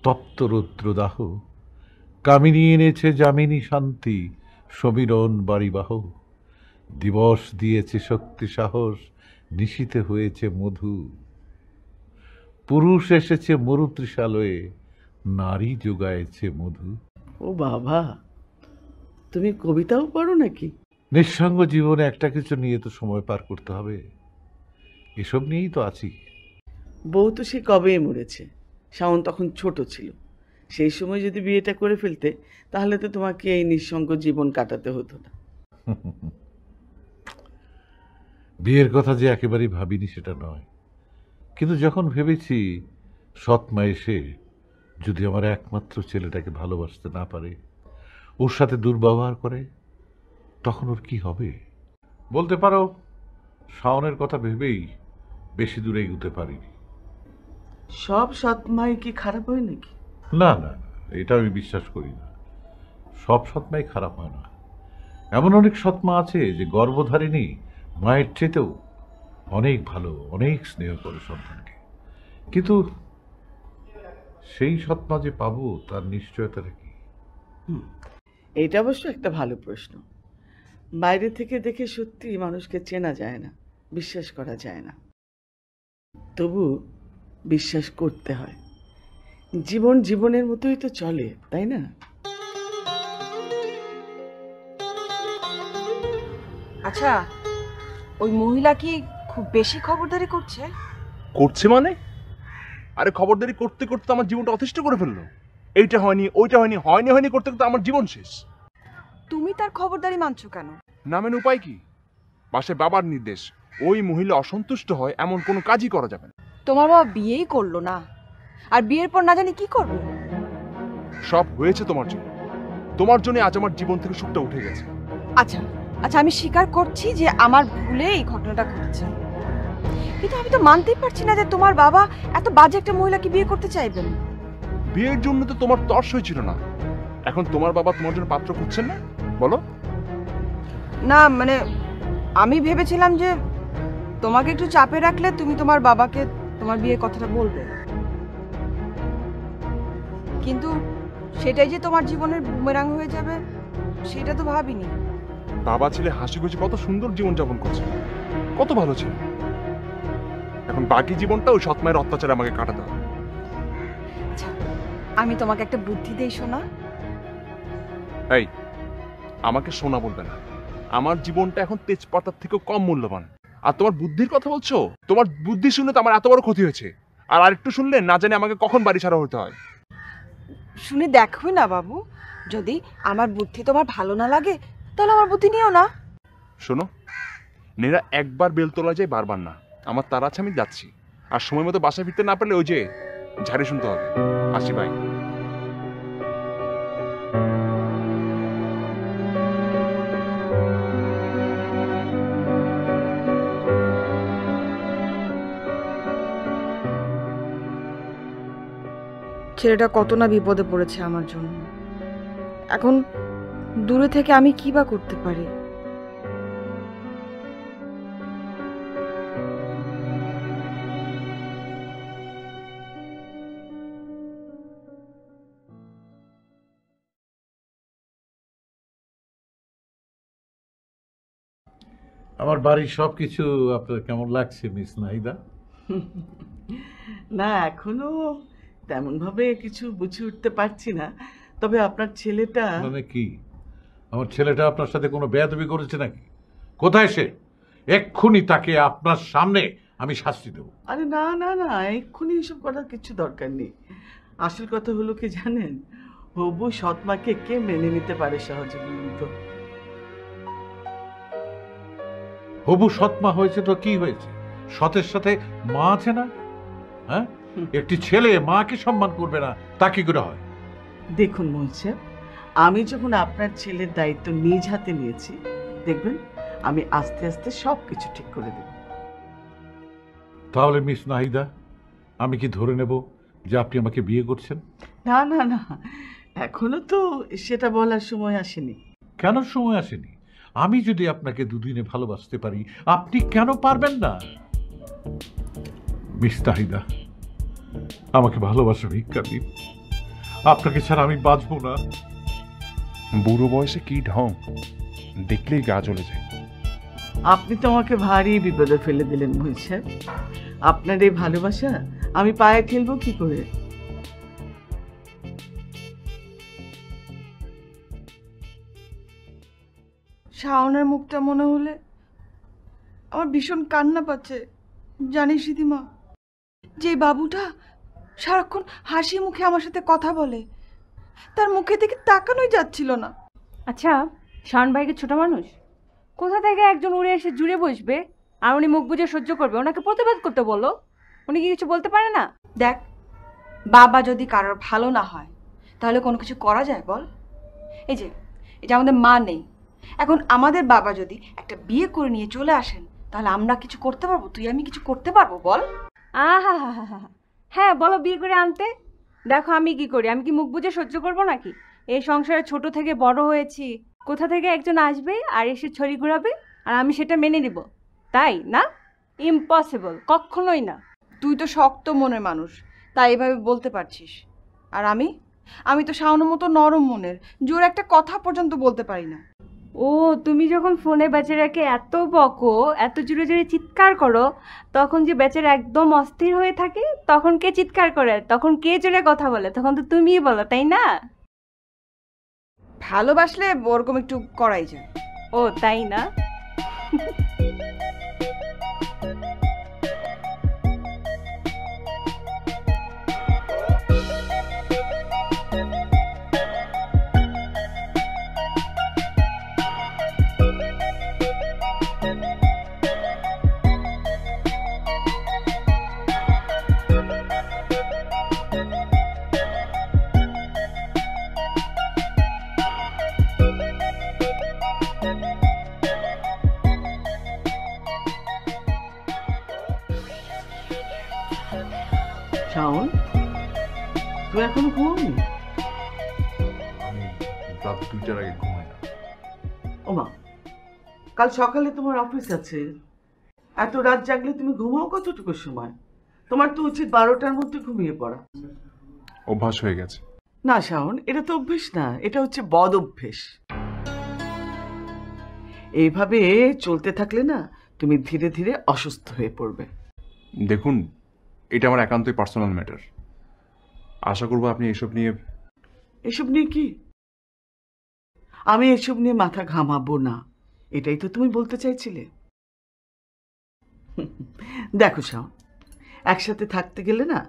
তপ্ত রৌদ্রদাহ, কামিনী এনেছে যামিনী শান্তি, সমীরণ বাড়িবাহ, দিবস দিয়েছে শক্তি সাহস, নিশীথে হয়েছে মধু, পুরুষ এসেছে মরুতৃষালয়ে, নারী যোগায়েছে মধু। ও বাবা, তুমি কবিতাও পড়ো নাকি? নিঃসঙ্গ জীবনে একটা কিছু নিয়ে তো সময় পার করতে হবে, এসব নিয়েই তো আছি। বউ তো সে কবেই মরেছে। শাওন তখন ছোট ছিল। সেই সময় যদি বিয়েটা করে ফেলতে, তাহলে তো তোমাকে এই নিঃসঙ্গ জীবন কাটাতে হতো না। বিয়ের কথা যে একেবারেই ভাবিনি সেটা নয়, কিন্তু যখন ভেবেছি সৎ মা এসে যদি আমার একমাত্র ছেলেটাকে ভালোবাসতে না পারে, ওর সাথে দুর্ব্যবহার করে, তখন ওর কি হবে? বলতে পারো শাওনের কথা ভেবেই বেশি দূরে এগোতে পারিনি। সব সৎমাই কি খারাপ হয় নাকি? না না, এটা আমি বিশ্বাস করি না। সব সৎমাই খারাপ হয় না। এমন অনেক সৎমা আছে যে গর্ভধারিণী মায়ের চেয়েতেও অনেক ভালো, অনেক স্নেহ করে সন্তানকে। কিন্তু সেই সৎমা যে পাবো তার নিশ্চয়তাটা কি? এটা অবশ্য একটা ভালো প্রশ্ন। বাইরে থেকে দেখে সত্যি মানুষকে চেনা যায় না, বিশ্বাস করা যায় না। তবু বিশ্বাস করতে হয়। জীবন জীবনের মতোই তো চলে, তাই না? আচ্ছা, ওই মহিলা কি খুব বেশি খবরদারি করছে? করছে মানে? আরে খবরদারি করতে করতে আমার জীবনটা অতিষ্ঠ করে ফেললো। এইটা হয়নি, ওইটা হয়নি, হয়নি হয়নি করতে করতে আমার জীবন শেষ। তুমি তার খবরদারি মানছো কেন? না মেনে উপায় কি? বাসায় বাবার নির্দেশ, ওই মহিলা অসন্তুষ্ট হয় এমন কোনো কাজই করা যাবে না। তোমার বাবা বিয়েই করলো না, আর বিয়ের পর না জানি কি করবে। সব হয়েছে তোমার জন্য। তোমার জন্য আজ আমার জীবন থেকে সুখটা উঠে গেছে। আচ্ছা আচ্ছা, আমি স্বীকার করছি যে আমার ভুলে এই ঘটনাটা ঘটেছে, কিন্তু আমি তো মানতেই পারছি না যে তোমার বাবা এত বাজে একটা মহিলাকে বিয়ে করতে চাইবেন। বিয়ের জন্য তো তোমার তর্স হয়েছিল না, এখন তোমার বাবা তোমার জন্য পাত্র খুঁজছেন না? বলো। না মানে আমি ভেবেছিলাম যে তোমাকে একটু চাপে রাখলে তুমি তোমার বাবাকে তোমার বিয়ের কথাটা বলবে, কিন্তু সেটাই যে তোমার জীবনের বুমেরাং হয়ে যাবে সেটা তো ভাবিনি। বাবা ছেলে হাসি খুশি কত সুন্দর জীবন যাপন করছে, কত ভালো ছিল। এখন বাকি জীবনটা ওই সৎমায়ের অত্যাচারে আমাকে কাটাতে হবে। আচ্ছা, আমি তোমাকে একটা বুদ্ধি দেই শোনা। এই, আমাকে সোনা বলবে না। আমার জীবনটা এখন তেজপাতার থেকেও কম মূল্যবান। আর তোমার বুদ্ধির কথা বলছো? তোমার বুদ্ধি শুনে তো আমার এত বড় ক্ষতি হয়েছে, আর আরেকটু শুনলে না জানি আমাকে কখন বাড়ি ছাড়া হতে হয়। শুনে দেখোই না বাবু, যদি আমার বুদ্ধি তোমার ভালো না লাগে তাহলে আমার বুদ্ধি নিও না। শোনো, নেরা একবার বেলতলা যায়, বারবার না। আমার তার আছে, আমি যাচ্ছি। আর সময় মতো বাসায় ফিরতে না পারলে ওই যে ঝাড়ি শুনতে হবে। আসি, ভাই। ছেলেটা কত না বিপদে পড়েছে আমার জন্য। এখন দূরে থেকে আমি কি বা করতে পারি? আমার বাড়ির সবকিছু আপনার কেমন লাগছে মিস নাহিদা? না, এখনো তেমন ভাবে কিছু বুঝে উঠতে পারছি না, তবে আপনার ছেলেটা মানে কি, আমার ছেলেটা আপনার সাথে কোনো বেয়াদবি করেছে নাকি? কোথায় সে? এক্ষুনি তাকে আপনার সামনে আমি শাস্তি দেব। আরে না না না, এক্ষুনি এসব করার কিছু দরকার নেই। আসল কথা হলো কি জানেন, হবু সৎমাকে কে মেনে নিতে পারে সহজে বলুন তো? হবু সৎমা হয়েছে তো কি হয়েছে, সতের সাথে মা আছে না? হ্যাঁ, একটি ছেলে মাকে সম্মান করবে না তা কি করে হয়? দেখুন মোহিত সাহেব, আমি যখন আপনার ছেলের দায়িত্ব নিজ হাতে নিয়েছি, দেখবেন আমি আস্তে আস্তে সব কিছু ঠিক করে দেব। তাহলে মিস নাহিদা, আমি কি ধরে নেব যে আপনি আমাকে বিয়ে করছেন? না না না, এখনো তো সেটা বলার সময় আসেনি। কেন সময় আসেনি? আমি যদি আপনাকে দুদিনে ভালোবাসতে পারি, আপনি কেন পারবেন না? মিস নাহিদা, আমাকে ভালোবাসা ভিক্ষা দিন, আপনাকে ছাড়া আমি বাঁচবো না। বুড়ো বয়সে কি ঢং, দেখলেই গা জ্বলে যায়। আপনি তো আমাকে ভারী বিপদে ফেলে দিলেন মোহিত সাহেব। আপনার এই ভালোবাসা আমি পায়ে ঠেলবো কি করে? শাওনের মুখটা মনে হলে আমার ভীষণ কান্না পাচ্ছে। জানিস দিদিমা, যে বাবুটা সারাক্ষণ হাসি মুখে আমার সাথে কথা বলে, তার মুখে থেকে তাকানোই যাচ্ছিল না। আচ্ছা, শাওন ভাইকে ছোট মানুষ, কোথা থেকে একজন উড়ে এসে জুড়ে বসবে আর উনি মুখ বুজে সহ্য করবে? ওনাকে প্রতিবাদ করতে বলো, উনি কি কিছু বলতে পারে না? দেখ, বাবা যদি কারোর ভালো না হয় তাহলে কোনো কিছু করা যায় বল? এই যে আমাদের মা নেই, এখন আমাদের বাবা যদি একটা বিয়ে করে নিয়ে চলে আসেন তাহলে আমরা কিছু করতে পারবো? তুই আমি কিছু করতে পারবো বল? আহা হা হা হা, হ্যাঁ বলো বিয়ে করে আনতে। দেখো আমি কি করি, আমি কি মুখ বুজে সহ্য করবো নাকি? এই সংসারে ছোট থেকে বড় হয়েছি, কোথা থেকে একজন আসবে আর এসে ছড়ি ঘুরাবে আর আমি সেটা মেনে নিব, তাই না? ইম্পসিবল, কখনোই না। তুই তো শক্ত মনের মানুষ, তাই এভাবে বলতে পারছিস। আর আমি তো শাওনের মতো নরম মনের, জোর একটা কথা পর্যন্ত বলতে পারি না। ও, তুমি যখন ফোনে বেচারাকে এত বকো, এত জোরে জোরে চিৎকার করো, তখন যে বেচারা একদম অস্থির হয়ে থাকে, তখন কে চিৎকার করে, তখন কে জোরে কথা বলে? তখন তো তুমিই বলো, তাই না? ভালোবাসলে ওরকম একটু করাই যায়। ও তাই না? শাওন, তুই এখনো ঘুমাওনি? আমি রাত 2টার আগে ঘুমাই না। ওমা, কাল সকালে তোমার অফিস আছে, এত রাত জাগলে তুমি ঘুমাও কতটুকু সময়? তোমার তো উচিত 12টার মধ্যে ঘুমিয়ে পড়া। অভ্যাস হয়ে গেছে। না শাওন, এটা তো অভ্যেস না, এটা হচ্ছে বদ অভ্যেস। এইভাবে চলতে থাকলে না তুমি ধীরে ধীরে অসুস্থ হয়ে পড়বে। দেখুন, এটা আমার একান্তই পার্সোনাল ম্যাটার। আশা করবো আপনি এসব নিয়ে এসব নিয়ে কি? আমি এসব নিয়ে মাথা ঘামাবো না, এটাই তো তুমি বলতে চাইছিলে। দেখো শাওন, একসাথে থাকতে গেলে না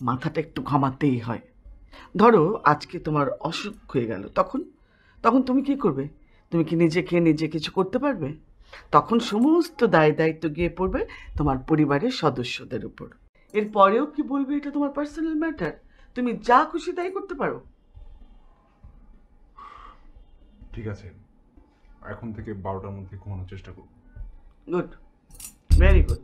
মাথাটা একটু ঘামাতেই হয়। ধরো আজকে তোমার অসুখ হয়ে গেল, তখন তুমি কি করবে? তুমি কি নিজে কিছু করতে পারবে? তখন সমস্ত দায়িত্ব গিয়ে পড়বে তোমার পরিবারের সদস্যদের উপর। এরপরেও কি বলবে এটা তোমার পার্সোনাল ম্যাটার, তুমি যা খুশি তাই করতে পারো। ঠিক আছে, এখন থেকে 12টার মধ্যে ঘুমানোর চেষ্টা করব। Good, very good.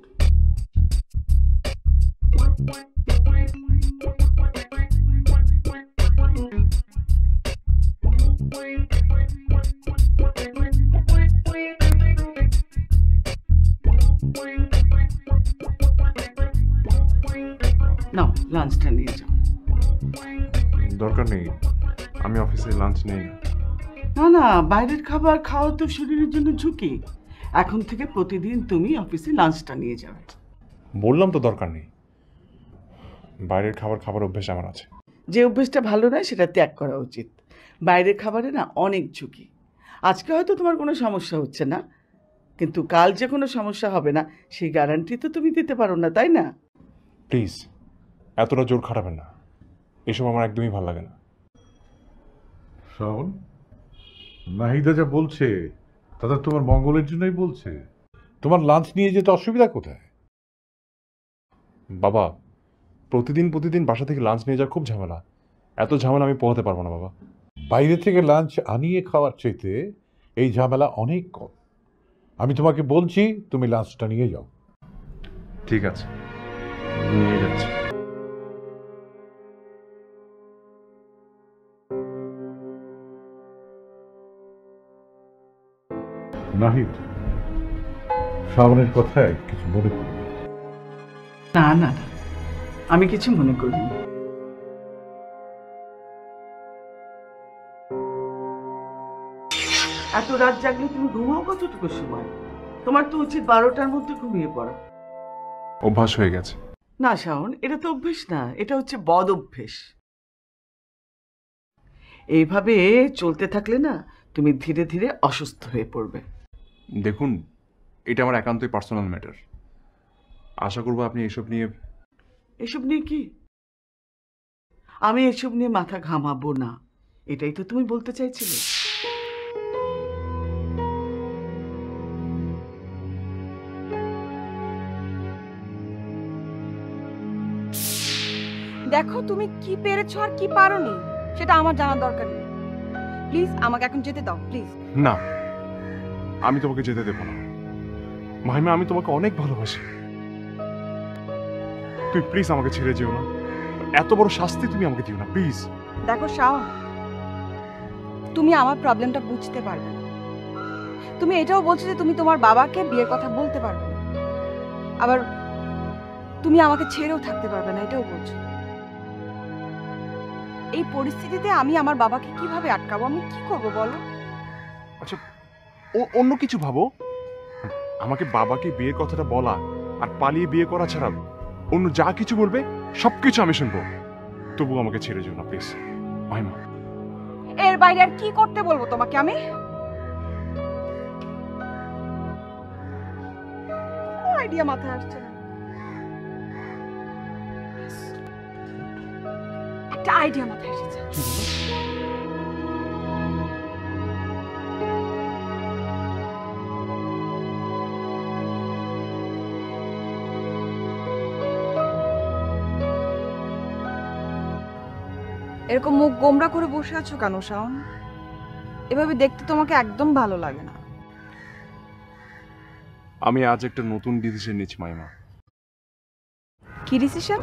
নাও লাঞ্চটা নিয়ে যাও। দরকার নেই, আমি অফিসে লাঞ্চ নেই না। না না, বাইরের খাবার খাওয়া তো শরীরের জন্য ঝুঁকি। এখন থেকে প্রতিদিন তুমি অফিসে লাঞ্চটা নিয়ে যাবে। বললাম তো দরকার নেই, বাইরের খাবার অভ্যেস আমার আছে। যে অভ্যেসটা ভালো নয় সেটা ত্যাগ করা উচিত। বাইরের খাবারে না অনেক ঝুঁকি। আজকে হয়তো তোমার কোনো সমস্যা হচ্ছে না, কিন্তু কাল যে কোনো সমস্যা হবে না সেই গ্যারান্টি তো তুমি দিতে পারো না, তাই না? প্লিজ এতটা জোর খাটাবেন না, এসব আমার একদমই ভালো লাগে না। শাওন, নাহিদা যা বলছে তাতে তোমার মঙ্গলের জন্যই বলছে। তোমার লাঞ্চ নিয়ে যেতে অসুবিধা কোথায়? বাবা, প্রতিদিন বাসা থেকে লাঞ্চ নিয়ে যাওয়া খুব ঝামেলা। এত ঝামেলা আমি পোহাতে পারবো না বাবা। বাইরে থেকে লাঞ্চ আনিয়ে খাওয়ার চাইতে এই ঝামেলা অনেক কম। আমি তোমাকে বলছি তুমি লাঞ্চটা নিয়ে যাও। ঠিক আছে, নিয়ে যাচ্ছি। নাহিদ, শাওনের কথায় কিছু মনে করো না। না না না, আমি কিছু মনে করিনি। এত রাত জাগলে তুমি ঘুমাও কতটুকু সময়? তোমার তো উচিত 12টার মধ্যে ঘুমিয়ে পড়া। অভ্যাস হয়ে গেছে। না শাওন, এটা তো অভ্যেস না, এটা হচ্ছে বদ অভ্যেস। এইভাবে চলতে থাকলে না তুমি ধীরে ধীরে অসুস্থ হয়ে পড়বে। দেখুন, এটা আমার একান্তই পার্সোনাল ম্যাটার। আশা করবো আপনি এসব নিয়ে কি? আমি এসব নিয়ে মাথা ঘামাবো না, এটাই তো তুমি বলতে চাইছিলে। দেখো তুমি কি পেরেছো আর কি পারোনি সেটা আমার জানার দরকার নেই। প্লিজ আমাকে এখন যেতে দাও, প্লিজ। না, আমি তোমাকে যেতে দেবো না। মাহিমা, আমি তোমাকে অনেক ভালোবাসি। তুই প্লিজ আমাকে ছেড়ে যেও না। এত বড় শাস্তি তুমি আমাকে দিও না, প্লিজ। দেখো শাওন, তুমি আমার প্রবলেমটা বুঝতে পারবে না। তুমি এটাও বলছো যে তুমি তোমার বাবাকে বিয়ের কথা বলতে পারবে না, আবার তুমি আমাকে ছেড়েও থাকতে পারবে না, এটাও বলছো। এই পরিস্থিতিতে আমি আমার বাবাকে কিভাবে আটকাবো? আমি কি করবো বলো? আচ্ছা, অন্য কিছু ভাবো। আমাকে বাবাকে বিয়ের কথাটা বলা আর পালিয়ে বিয়ে করা ছাড়া অন্য যা কিছু বলবে সবকিছু আমি শুনবো। তবু আমাকে ছেড়ে যেও না প্লিজ মাহিমা। এর বাইরে আর কি করতে বলবো তোমাকে আমি? আইডিয়া মাথায় আসছে না। একটা আইডিয়া মাথায় এসেছে। এরকম মুখ গোমরা করে বসে আছো কেন শাওন? এভাবে দেখতে তোমাকে একদম ভালো লাগে না। আমি আজ একটা নতুন ডিসিশন নিচ্ছি মাইমা। কি ডিসিশন?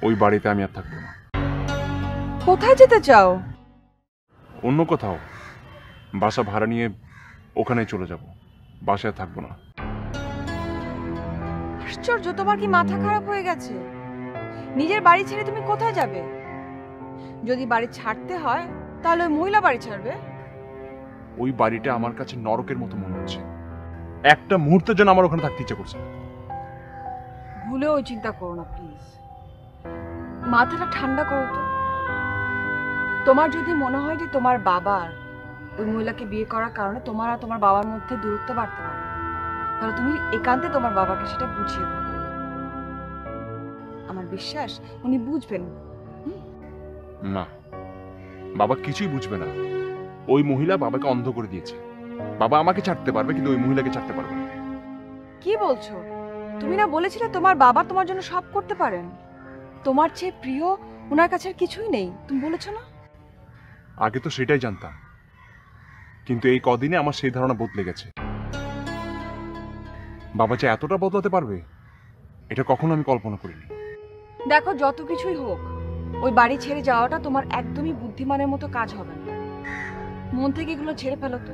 ওই বাড়িতে আমি আর থাকবো না। কোথায় যেতে চাও? অন্য কোথাও বাসা ভাড়া নিয়ে ওখানে চলে যাব। বাসায় থাকবো না। আশ্চর্য, তোমার কি মাথা খারাপ হয়ে গেছে? নিজের বাড়ি ছেড়ে তুমি কোথায় যাবে? যদি বাড়ি ছাড়তে হয় তাহলে ওই মহিলা বাড়ি ছাড়বে। ওই বাড়িটা আমার কাছে নরকের মতো মনে হচ্ছে। একটা মুহূর্তের জন্য আমার ওখানে থাকতে ইচ্ছে করছে। ভুলেও ওই চিন্তা করো না প্লিজ। মাথাটা ঠান্ডা করো তো। তোমার যদি মনে হয় যে তোমার বাবার ওই মহিলাকে বিয়ে করার কারণে তোমার আর তোমার বাবার মধ্যে দূরত্ব বাড়তে পারে, তাহলে তুমি একান্তে তোমার বাবাকে সেটা বুঝিয়ে বলো। আমার বিশ্বাস উনি বুঝবেন। না, বাবা কিছুই বুঝবে না। ওই মহিলা বাবাকে অন্ধ করে দিয়েছে। বাবা আমাকে ছাড়তে পারবে, কিন্তু ওই মহিলাকে ছাড়তে পারবে না। কি বলছো? তুমি না বলেছিলে তোমার বাবা তোমার জন্য সব করতে পারেন? তোমার চেয়ে প্রিয় ওনার কাছে আর কিছুই নেই, তুমি বলেছো না? আগে তো সেটাই জানতাম, কিন্তু এই কদিনে আমার সেই ধারণা বদলে গেছে। বাবা যে এতটা বদলাতে পারবে এটা কখনো আমি কল্পনা করিনি। দেখো, যত কিছুই হোক ওই বাড়ি ছেড়ে যাওয়াটা তোমার একদমই বুদ্ধিমানের মতো কাজ হবে না। মন থেকে এগুলো ছেড়ে ফেলো তো।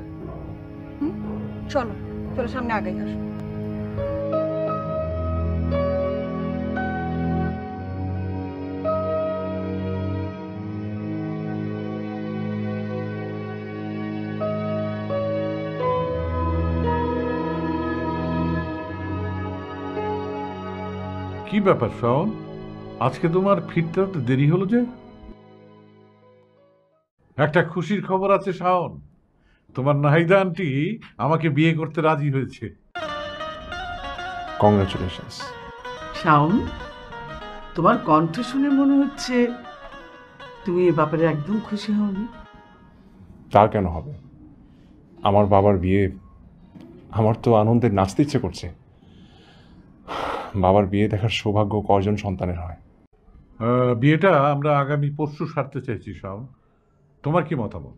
চলো চলো, সামনে আগে আসো। কি ব্যাপার শাওন, আজকে তোমার ফিরতে তো দেরি হলো যে? একটা খুশির খবর আছে শাওন, তোমার নাহিদা আন্টি আমাকে বিয়ে করতে রাজি হয়েছে। কংগ্রাচুলেশনস। শাওন, তোমার কণ্ঠ শুনে মনে হচ্ছে তুমি এ ব্যাপারে একদম খুশি হওনি। তা কেন হবে? আমার বাবার বিয়ে, আমার তো আনন্দে নাচতে ইচ্ছে করছে। বাবার বিয়ে দেখার সৌভাগ্য কজন সন্তানের হয়? বিয়েটা আমরা আগামী পরশু সারতে চাইছি শাওন, তোমার কি মতামত?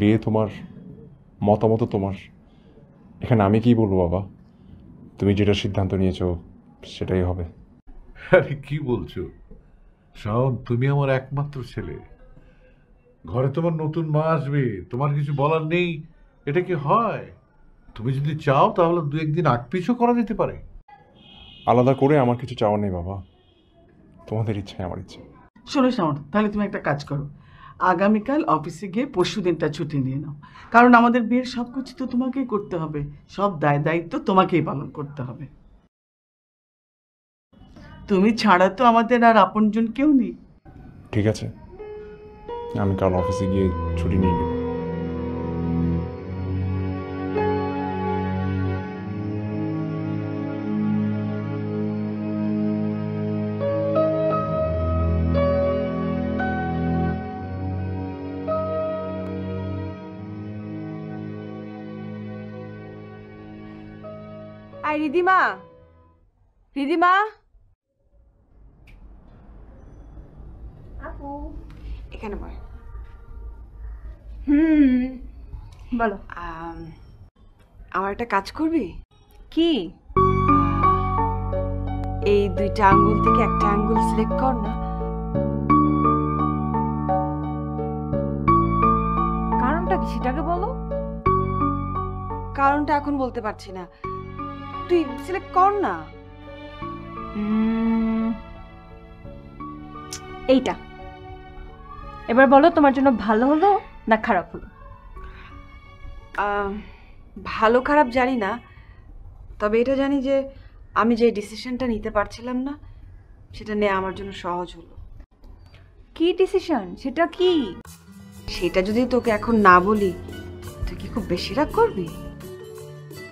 বিয়ে তোমার, মতামত তোমার, এখানে আমি কি বলবো বাবা? তুমি যেটা সিদ্ধান্ত নিয়েছো সেটাই হবে। আরে কি বলছো শাওন, তুমি আমার একমাত্র ছেলে, ঘরে তোমার নতুন মা আসবে, তোমার কিছু বলার নেই, এটা কি হয়? তুমি যদি চাও তাহলে দু একদিন আগ পিছু করা যেতে পারে। আলাদা করে আমার কিছু চাওয়ার নেই বাবা, তোমাদের ইচ্ছাই আমার ইচ্ছে। শোনো শাওন, তাহলে তুমি একটা কাজ করো, আগামীকাল অফিসে গিয়ে পরশু দিনটা ছুটি নিয়ে নাও, কারণ আমাদের বিয়ের সব কিছু তো তোমাকেই করতে হবে, সব দায় দায়িত্ব তোমাকেই পালন করতে হবে। তুমি ছাড়া তো আমাদের আর আপনজন কেউ নেই। ঠিক আছে, আমি কাল অফিসে গিয়ে ছুটি নিয়ে নেব। আই রিদিমা, রিদিমা, আপু। এখানে বল। বলো। আমার একটা কাজ করবি? কি? এই দুইটা আঙ্গুল থেকে একটা আঙ্গুল সিলেক্ট কর না। কারণটা কি সেটাকে বলো। কারণটা এখন বলতে পারছি না, তুই সিলেক্ট কর না। এইটা এবার বলো, তোমার জন্য ভালো হলো না খারাপ হলো? ভালো খারাপ জানি না, তবে এটা জানি যে আমি যে ডিসিশনটা নিতে পারছিলাম না সেটা নেওয়া আমার জন্য সহজ হলো। কি ডিসিশন সেটা? কি সেটা যদি তোকে এখন না বলি তুই কি খুব বেশি রাগ করবি?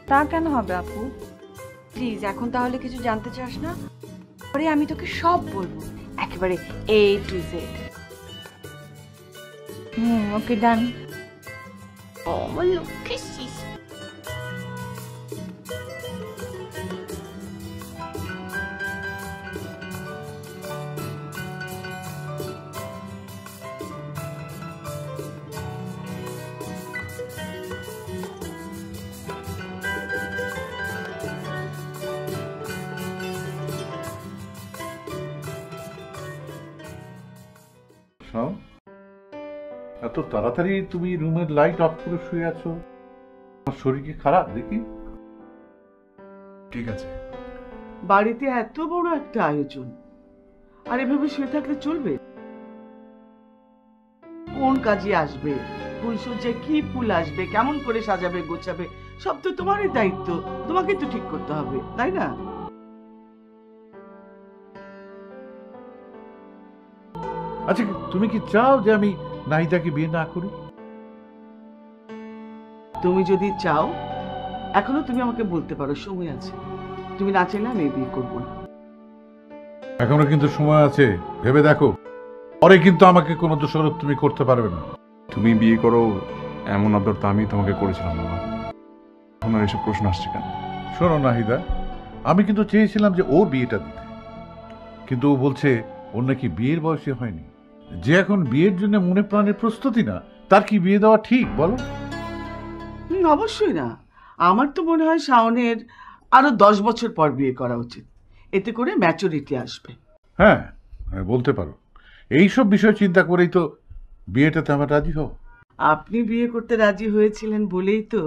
তা কেন হবে আপু? প্লিজ এখন তাহলে কিছু জানতে চাস না? পরে আমি তোকে সব বলবো, একেবারে A to Z। ওকে ডান। আমার লক্ষ্যে শিশ। শাওন, এত তাড়াতাড়ি তুমি রুমের লাইট অফ করে শুয়ে আছো, তোমার শরীর কি খারাপ দেখি? ঠিক আছে। বাড়িতে এত বড় একটা আয়োজন, আর এভাবে শুয়ে থাকলে চলবে? কোন কাজে আসবে, ফুলসজ্জায় কি ফুল আসবে, কেমন করে সাজাবে গোছাবে, সব তো তোমারই দায়িত্ব, তোমাকে তো ঠিক করতে হবে, তাই না? আচ্ছা, তুমি কি চাও যে আমি নাহিদাকে বিয়ে না করি? তুমি যদি চাও এখনো তুমি আমাকে বলতে পারো, সময় আছে। তুমি না চাইলে আমি বিয়ে করবো না। এখনো কিন্তু সময় আছে, ভেবে দেখো, পরে কিন্তু আমাকে কোনো দোষারোপ তুমি করতে পারবে না। তুমি বিয়ে করো এমন আদর তো আমি তোমাকে করেছিলাম বাবা, এখন আর এসব প্রশ্ন আসছে কেন? শোনো নাহিদা, আমি কিন্তু চেয়েছিলাম যে ওর বিয়েটা দিতে, কিন্তু ও বলছে ওর নাকি বিয়ের বয়সে হয়নি। যে এখন বিয়ের জন্য মনে প্রাণের প্রস্তুতি না, তার কি বিয়ে দেওয়া ঠিক বলো? অবশ্যই না। আমার তো মনে হয় শাওনের আরো 10 বছর পর বিয়ে করা উচিত, এতে করে ম্যাচুরিটি আসবে। হ্যাঁ, বলতে পারো। এইসব বিষয় চিন্তা করেই তো বিয়েটাতে আমার রাজি হও। আপনি বিয়ে করতে রাজি হয়েছিলেন বলেই তো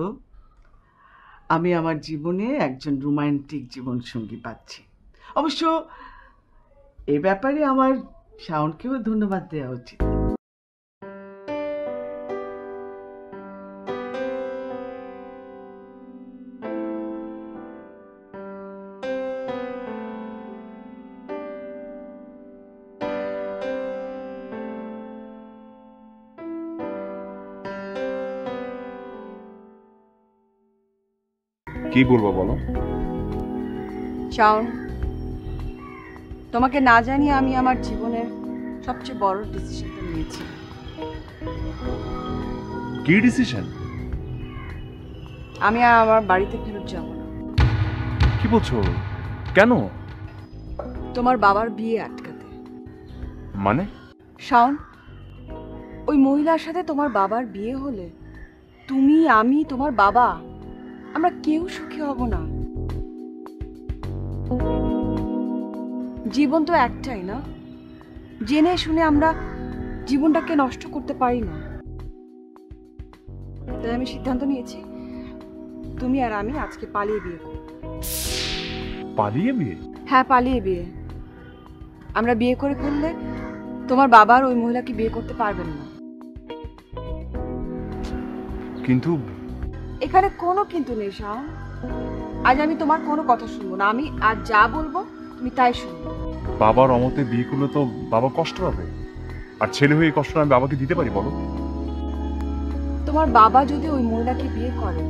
আমি আমার জীবনে একজন রোমান্টিক জীবন সঙ্গী পাচ্ছি। অবশ্য এ ব্যাপারে আমার শাওনকেও ধন্যবাদ দেওয়া উচিত। কি বলবো বলো? শাওন, তোমাকে না জানিয়ে আমি আমার জীবনের সবচেয়ে বড় ডিসিশনটা নিয়েছি। কি ডিসিশন? আমি আর আমার বাড়িতে ফেরত যাব না। কি বলছো? কেন? তোমার বাবার বিয়ে আটকাতে। মানে? শাওন, ওই মহিলার সাথে তোমার বাবার বিয়ে হলে তুমি, আমি, তোমার বাবা, আমরা কেউ সুখী হব না। জীবন তো একটাই না, জেনে শুনে আমরা জীবনটাকে নষ্ট করতে পারি না। তাই আমি সিদ্ধান্ত নিয়েছি, তুমি আর আমি আজকে পালিয়ে বিয়ে করব। পালিয়ে বিয়ে? হ্যাঁ, পালিয়ে বিয়ে। আমরা বিয়ে করে ফেললে তোমার বাবার ওই মহিলাকে বিয়ে করতে পারবেন না। কিন্তু এখানে কোনো কিন্তু নেই শাওন। আজ আমি তোমার কোনো কথা শুনবো না। আমি আজ যা বলবো তুমি তাই শুনবো। বাবার অমতে বিয়ে করলে তো বাবা কষ্ট পাবে, আর ছেলে হয়ে এই কষ্টটা আমি বাবাকে দিতে পারি বলো? তোমার বাবা যদি ওই মহিলাকে বিয়ে করে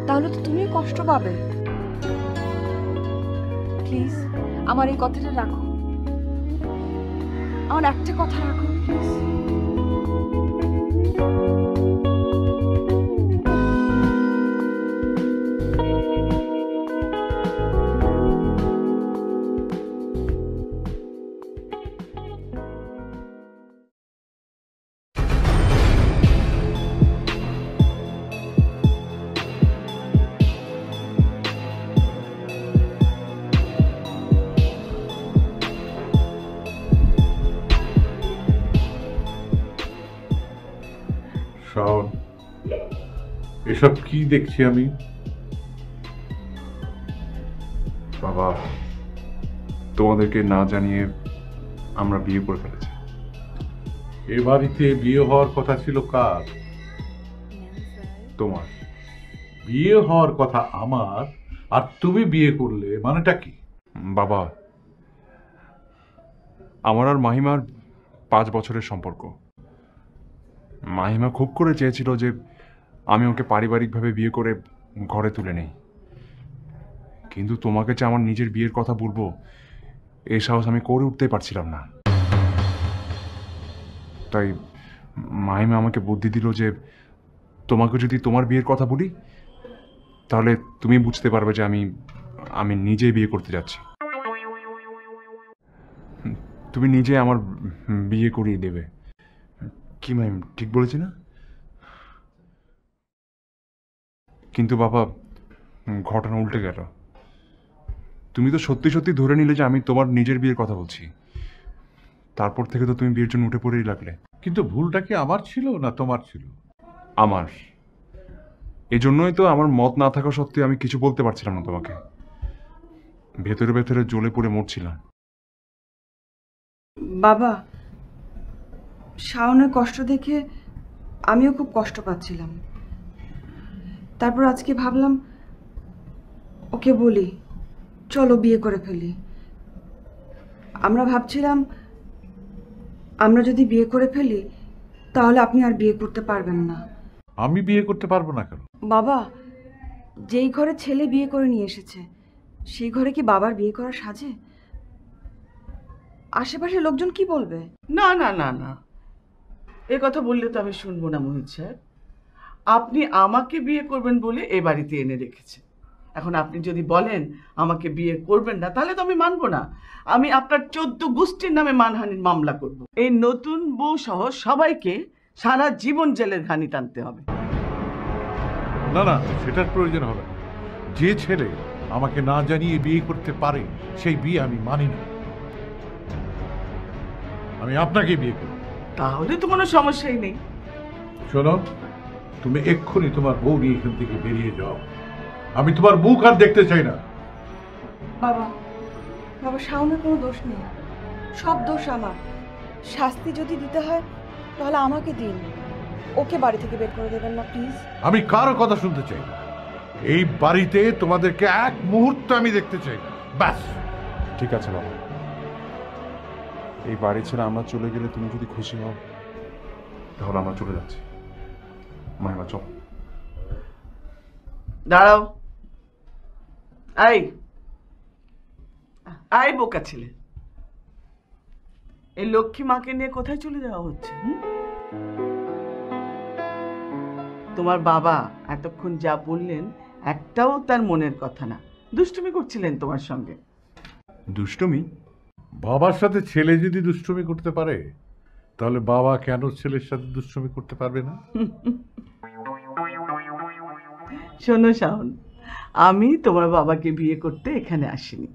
তাহলে তো তুমি কষ্ট পাবে। প্লিজ আমার এই কথাটা রাখো, আমার একটা কথা রাখো প্লিজ। শাওন, এসব কি দেখছি আমি? বাবা, তোমাদেরকে না জানিয়ে আমরা বিয়ে করে ফেলেছি। এ বাড়িতে বিয়ে হওয়ার কথা ছিল কার? তোমার। বিয়ে হওয়ার কথা আমার, আর তুমি বিয়ে করলে, মানেটা কি? বাবা, আমার আর মাহিমার 5 বছরের সম্পর্ক। মাহিমা খুব করে চেয়েছিল যে আমি ওকে পারিবারিকভাবে বিয়ে করে ঘরে তুলে নেই, কিন্তু তোমাকে যে আমার নিজের বিয়ের কথা বলবো এই সাহস আমি করে উঠতেই পারছিলাম না। তাই মাহিমা আমাকে বুদ্ধি দিল যে তোমাকে যদি তোমার বিয়ের কথা বলি তাহলে তুমি বুঝতে পারবে যে আমি নিজেই বিয়ে করতে যাচ্ছি। তুমি নিজে আমার বিয়ে করিয়ে দেবে। কি মাইম, ঠিক বলেছি না? কিন্তু বাবা, ঘটনা উল্টে গেল। তুমি তো সত্যি সত্যি ধরে নিলে যে আমি তোমার নিজের বিয়ের কথা বলছি। তারপর থেকে তো তুমি বিয়ের জন্য উঠে পড়েই লাগলে। কিন্তু ভুলটা কি আমার ছিল না তোমার ছিল? আমার। এজন্যই তো আমার মত না থাকা সত্ত্বেও আমি কিছু বলতে পারছিলাম না তোমাকে। ভেতরে ভেতরে জ্বলে পড়ে মরছিলাম। বাবা, শাওনের কষ্ট দেখে আমিও খুব কষ্ট পাচ্ছিলাম। তারপর আজকে ভাবলাম ওকে বলি, চলো বিয়ে করে ফেলি। আমরা ভাবছিলাম আমরা যদি বিয়ে করে ফেলি তাহলে আপনি আর বিয়ে করতে পারবেন না। আমি বিয়ে করতে পারবো না কেন? বাবা, যেই ঘরে ছেলে বিয়ে করে নিয়ে এসেছে সেই ঘরে কি বাবার বিয়ে করা সাজে? আশেপাশের লোকজন কি বলবে? না না না না, এ কথা বললে তো আমি শুনবো না মোহিত স্যার। আপনি আমাকে বিয়ে করবেন বলে এ বাড়িতে এনে রেখেছে। এখন আপনি যদি বলেন আমাকে বিয়ে করবেন না তাহলে তো আমি মানবো না। আমি আপনার 14 গোষ্ঠীর নামে মানহানির মামলা করব। এই নতুন বউ সহ সবাইকে সারা জীবন জেলের ঘানি টানতে হবে। না না, সেটার প্রয়োজন হবে না। যে ছেলে আমাকে না জানিয়ে বিয়ে করতে পারে সেই বিয়ে আমি মানি না। আমি আপনাকে বিয়ে করব। তাহলে তো কোনো সমস্যাই নেই। শোনো, তুমি এক্ষুনি তোমার বউ নিয়ে এখান থেকে বেরিয়ে যাও। আমি তোমার মুখ আর দেখতে চাই না। বাবা, বাবা, শাওনের কোনো দোষ নেই, সব দোষ আমার। শাস্তি যদি দিতে হয় তাহলে আমাকে দিন, ওকে বাড়ি থেকে বের করে দেবেন না প্লিজ। আমি কারো কথা শুনতে চাই না। এই বাড়িতে তোমাদেরকে এক মুহূর্ত আমি দেখতে চাই না, ব্যাস। ঠিক আছে বাবা, এই বাড়ি ছেড়ে আমরা চলে গেলে তুমি যদি খুশি হও তাহলে আমরা চলে যাচ্ছি। মাহিমা চল। দাঁড়াও, আই আই বোকা ছেলে, এই লক্ষ্মী মাকে নিয়ে কোথায় চলে যাওয়া হচ্ছে? তোমার বাবা এতক্ষণ যা বললেন একটাও তার মনের কথা না, দুষ্টুমি করছিলেন তোমার সঙ্গে। দুষ্টুমি? বাবার সাথে ছেলে যদি দুষ্টুমি করতে পারে, তাহলে বাবা কেন ছেলের সাথে দুষ্টুমি করতে পারবে না? শোনো শাওন, আমি তোমার বাবাকে বিয়ে করতে এখানে আসিনি,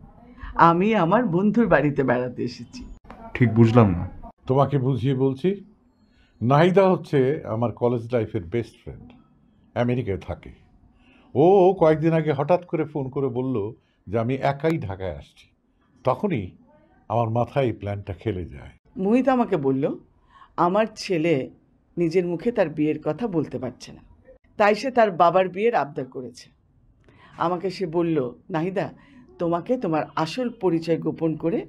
আমি আমার বন্ধুর বাড়িতে বেড়াতে এসেছি। ঠিক বুঝলাম না। তোমাকে বুঝিয়ে বলছি, নাহিদা হচ্ছে আমার কলেজ লাইফের বেস্ট ফ্রেন্ড, আমেরিকায় থাকে। ও কয়েকদিন আগে হঠাৎ করে ফোন করে বলল যে আমি একাই ঢাকায় আসছি। তখনই আমার মাথায় এই প্ল্যানটা খেলে যায়। মোহিত আমাকে বলল আমার ছেলে নিজের মুখে তার বিয়ের কথা বলতে পারছে না, তাই সে তার বাবার বিয়ের আবদার করেছে। আমাকে সে বলল, নাহিদা, তোমাকে তোমার আসল পরিচয় গোপন করে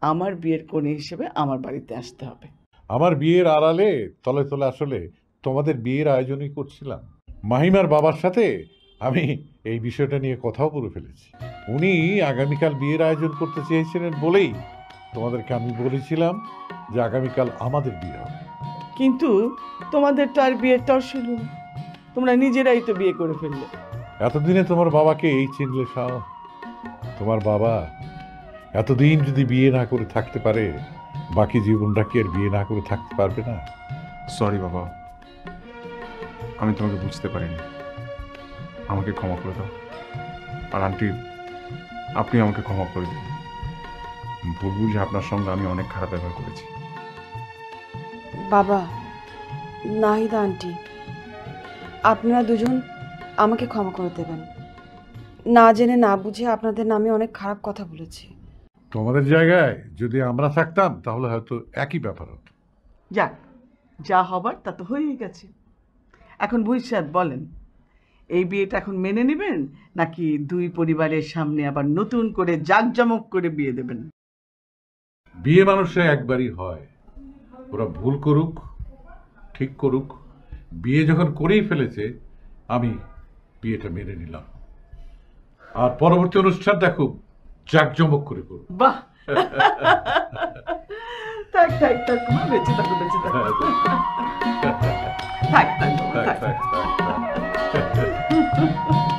আমার বিয়ের কনে হিসেবে আমার বাড়িতে আসতে হবে। আমার বিয়ের আড়ালে তলে তলে আসলে তোমাদের বিয়ের আয়োজনই করছিলাম। মাহিমার বাবার সাথে আমি এই বিষয়টা নিয়ে কথাও বলে ফেলেছি। উনি আগামীকাল বিয়ের আয়োজন করতে চেয়েছিলেন বলেই তোমাদেরকে আমি বলেছিলাম যে আগামীকাল আমাদের বিয়ে হবে। কিন্তু তোমাদের তো আর বিয়ের তর ছিল না, তোমরা নিজেরাই তো বিয়ে করে ফেললে। এতদিনে তোমার বাবাকে এই চিনলে সাও? তোমার বাবা এতদিন যদি বিয়ে না করে থাকতে পারে, বাকি জীবনটা কি আর বিয়ে না করে থাকতে পারবে না? সরি বাবা, আমি তোমাকে বুঝতে পারিনি, আমাকে ক্ষমা করে দাও। আর আন্টি, আপনি আমাকে ক্ষমা করে দিন। ভুল বুঝে আপনার সঙ্গে আমি অনেক খারাপ ব্যবহার করেছি। বাবা, নাহিদা আন্টি, আপনারা দুজন আমাকে ক্ষমা করে দেবেন। না জেনে না বুঝে আপনাদের নামে অনেক খারাপ কথা বলেছি। তোমাদের জায়গায় যদি আমরা থাকতাম তাহলে হয়তো একই ব্যাপার হতো। যাক, যা হবার তা তো হয়েই গেছে। এখন ভবিষ্যৎ বলেন, এই বিয়েটা এখন মেনে নেবেন নাকি দুই পরিবারের সামনে আবার নতুন করে জাঁকজমক করে বিয়ে দেবেন? বিয়ে মানুষের একবারই হয়, ওরা ভুল করুক ঠিক করুক, বিয়ে যখন করেই ফেলেছে আমি বিয়েটা মেনে নিলাম। আর পরবর্তী অনুষ্ঠান দেখো জাঁকজমক করে করুক। বাহ, থাক থাক থাক মা, বেঁচে থাকো বেঁচে থাকো। থাক থাক বাবা, থাক। থাক, থাক, থাক, থাক।